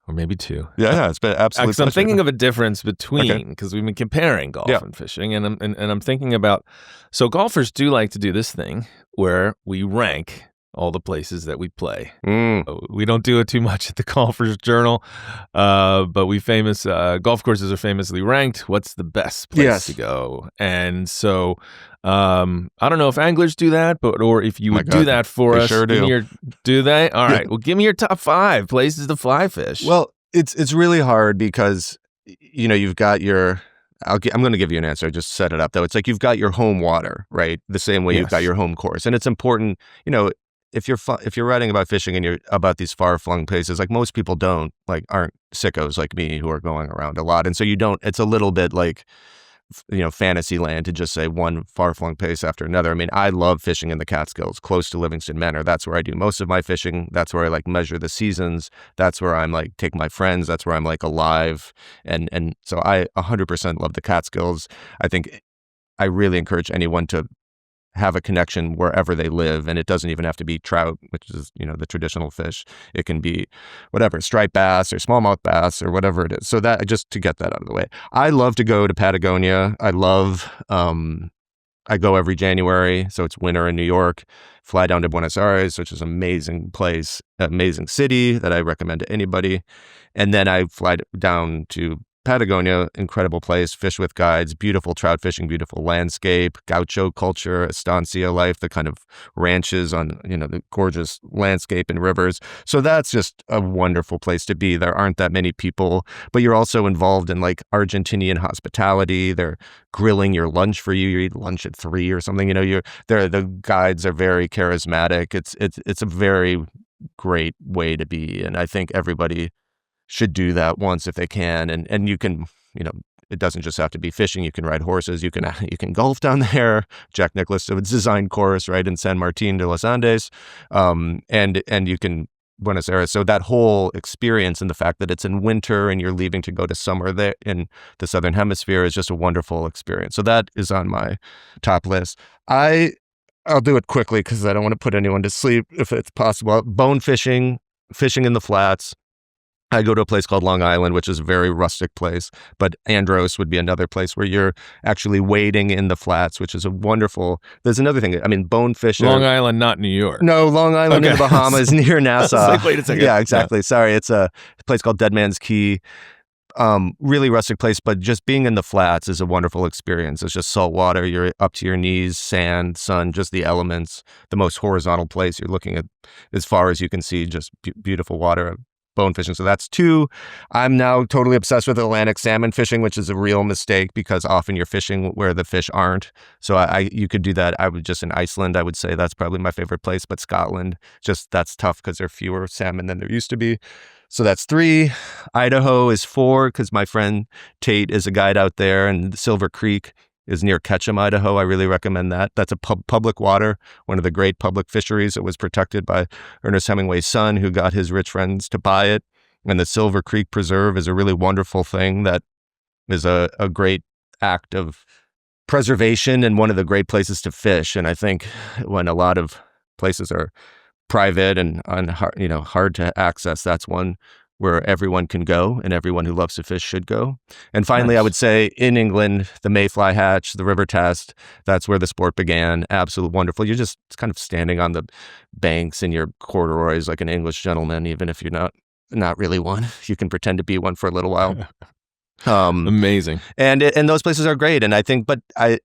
or maybe 2. Yeah, it's been absolutely. Because I'm thinking of a difference between, because we've been comparing golf Yeah. and fishing, and I'm thinking about, so golfers do like to do this thing where we rank all the places that we play. We don't do it too much at the Golfers Journal, but golf courses are famously ranked. What's the best place to go? And so I don't know if anglers do that, or if you would do that for us. Sure do. Do they? All right. Well, give me your top 5 places to fly fish. Well, it's really hard because, you've got your. I'm going to give you an answer. Just set it up though. It's like you've got your home water, right? The same way you've got your home course, and it's important. If you're writing about fishing and you're about these far-flung places, like most people aren't sickos like me who are going around a lot, and so it's a little bit like, fantasy land to just say one far-flung place after another. I mean, I love fishing in the Catskills, close to Livingston Manor. That's where I do most of my fishing. That's where I measure the seasons. That's where I'm take my friends. That's where I'm alive. And so I 100% love the Catskills. I think I really encourage anyone to have a connection wherever they live, and it doesn't even have to be trout, which is the traditional fish. It can be whatever, striped bass or smallmouth bass or whatever it is. So that, just to get that out of the way, I love to go to Patagonia. I love I go every January, so it's winter in New York. Fly down to Buenos Aires, which is an amazing place, amazing city that I recommend to anybody, and then I fly down to Patagonia, incredible place, fish with guides, beautiful trout fishing, beautiful landscape, gaucho culture, estancia life, the kind of ranches on, the gorgeous landscape and rivers. So that's just a wonderful place to be. There aren't that many people, but you're also involved in Argentinian hospitality. They're grilling your lunch for you. You eat lunch at 3 or something. The guides are very charismatic. It's a very great way to be. And I think everybody should do that once if they can, and you can, it doesn't just have to be fishing. You can ride horses. You can golf down there. Jack Nicklaus designed course right in San Martin de los Andes, and you can Buenos Aires. So that whole experience and the fact that it's in winter and you're leaving to go to summer there in the Southern Hemisphere is just a wonderful experience. So that is on my top list. I'll do it quickly because I don't want to put anyone to sleep if it's possible. Bone fishing in the flats. I go to a place called Long Island, which is a very rustic place, but Andros would be another place where you're actually wading in the flats, which is there's another thing. I mean, bone fishing. Long Island, not New York. No, Long Island in the Bahamas near Nassau. Wait a second. Yeah, exactly. Yeah. Sorry. It's a place called Dead Man's Key. Really rustic place, but just being in the flats is a wonderful experience. It's just salt water. You're up to your knees, sand, sun, just the elements, the most horizontal place. You're looking at as far as you can see, just beautiful water. Bone fishing. So that's 2. I'm now totally obsessed with Atlantic salmon fishing, which is a real mistake because often you're fishing where the fish aren't. So you could do that. I would just in Iceland, I would say that's probably my favorite place, but Scotland, that's tough because there are fewer salmon than there used to be. So that's 3. Idaho is 4 because my friend Tate is a guide out there, and Silver Creek is near Ketchum, Idaho. I really recommend that. That's a public water, one of the great public fisheries. It was protected by Ernest Hemingway's son, who got his rich friends to buy it. And the Silver Creek Preserve is a really wonderful thing that is a great act of preservation and one of the great places to fish. And I think when a lot of places are private and hard to access, that's one where everyone can go and everyone who loves to fish should go. And finally, nice. I would say in England, the Mayfly Hatch, the River Test, that's where the sport began. Absolute wonderful. You're just kind of standing on the banks in your corduroys like an English gentleman, even if you're not really one. You can pretend to be one for a little while. Amazing. And those places are great. And I think,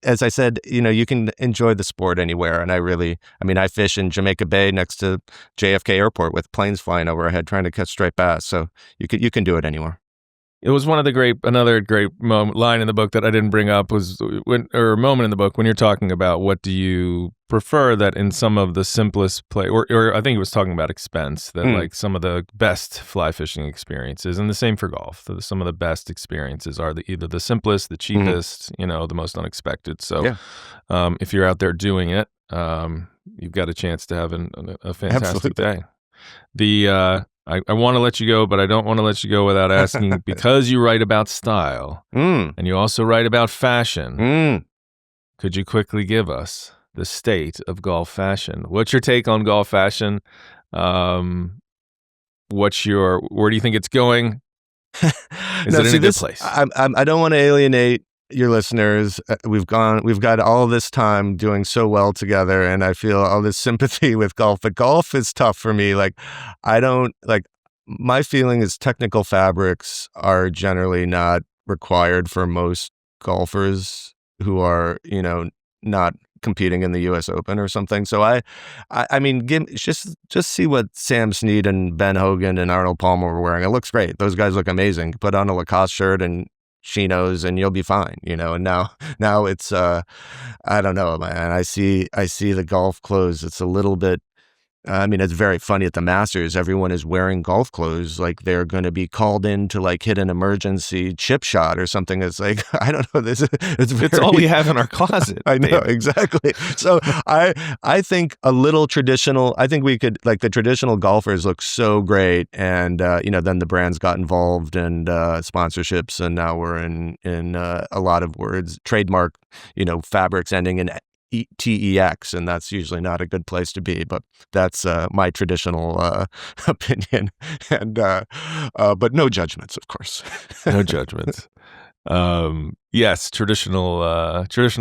as I said, you can enjoy the sport anywhere. And I fish in Jamaica Bay next to JFK Airport with planes flying overhead trying to catch striped bass. So you can do it anywhere. It was another great line in the book that I didn't bring up was a moment in the book when you're talking about what do you prefer that in some of the simplest play, or I think it was talking about expense, that like some of the best fly fishing experiences, and the same for golf, some of the best experiences are either the simplest, the cheapest, the most unexpected. So if you're out there doing it, you've got a chance to have a fantastic day. I want to let you go, but I don't want to let you go without asking, because you write about style and you also write about fashion, could you quickly give us the state of golf fashion? What's your take on golf fashion? What Where do you think it's going? Is it in a good place? I don't want to alienate your listeners. We've got all this time doing so well together, and I feel all this sympathy with golf, but golf is tough for me. Like, my feeling is technical fabrics are generally not required for most golfers who are, not competing in the U.S. Open or something. So I mean, just see what Sam Snead and Ben Hogan and Arnold Palmer were wearing. It looks great. Those guys look amazing. Put on a Lacoste shirt and chinos and you'll be fine, and now it's I don't know, man. I see the golf clothes. It's a little bit, I mean, it's very funny at the Masters. Everyone is wearing golf clothes like they're going to be called in to like hit an emergency chip shot or something. It's like, I don't know. It's all we have in our closet. I know, exactly. So I think a little traditional. I think we could, like, the traditional golfers look so great, and then the brands got involved and sponsorships, and now we're in a lot of words, trademark, fabrics ending in TEX, and that's usually not a good place to be, but that's my traditional opinion, and but no judgments, of course. No judgments. Yes, traditional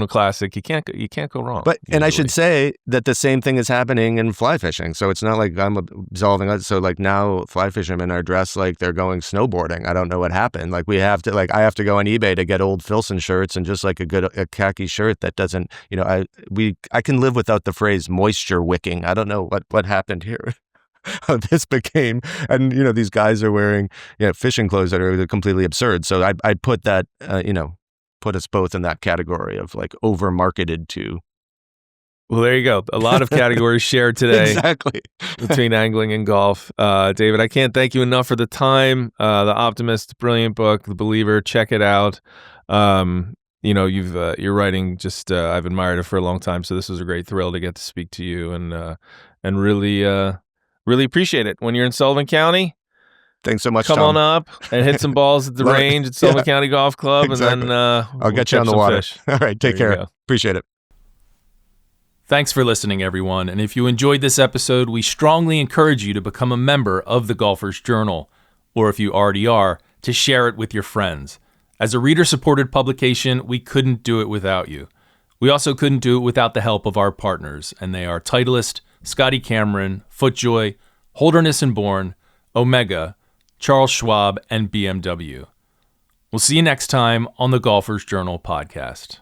classic. You can't go wrong. But and I should say that the same thing is happening in fly fishing. So it's not like I'm absolving it. So like now fly fishermen are dressed like they're going snowboarding. I don't know what happened. Like I have to go on eBay to get old Filson shirts, and just like a khaki shirt that doesn't, I can live without the phrase moisture wicking. I don't know what happened here. This became, and these guys are wearing fishing clothes that are completely absurd. So I put that put us both in that category of like over marketed to. Well, there you go. A lot of categories shared today. Exactly. Between angling and golf. David, I can't thank you enough for the time. The Optimist, brilliant book. The Believer, check it out. You're writing just I've admired it for a long time, so this was a great thrill to get to speak to you and really appreciate it. When you're in Sullivan County, thanks so much, come Tom. on up and hit some balls at the range at Sullivan County Golf Club, exactly. and then I'll get you on the water. Fish. All right, take care. Appreciate it. Thanks for listening, everyone. And if you enjoyed this episode, we strongly encourage you to become a member of the Golfer's Journal, or if you already are, to share it with your friends. As a reader-supported publication, we couldn't do it without you. We also couldn't do it without the help of our partners, and they are Titleist, Scotty Cameron, FootJoy, Holderness & Bourne, Omega, Charles Schwab, and BMW. We'll see you next time on the Golfer's Journal podcast.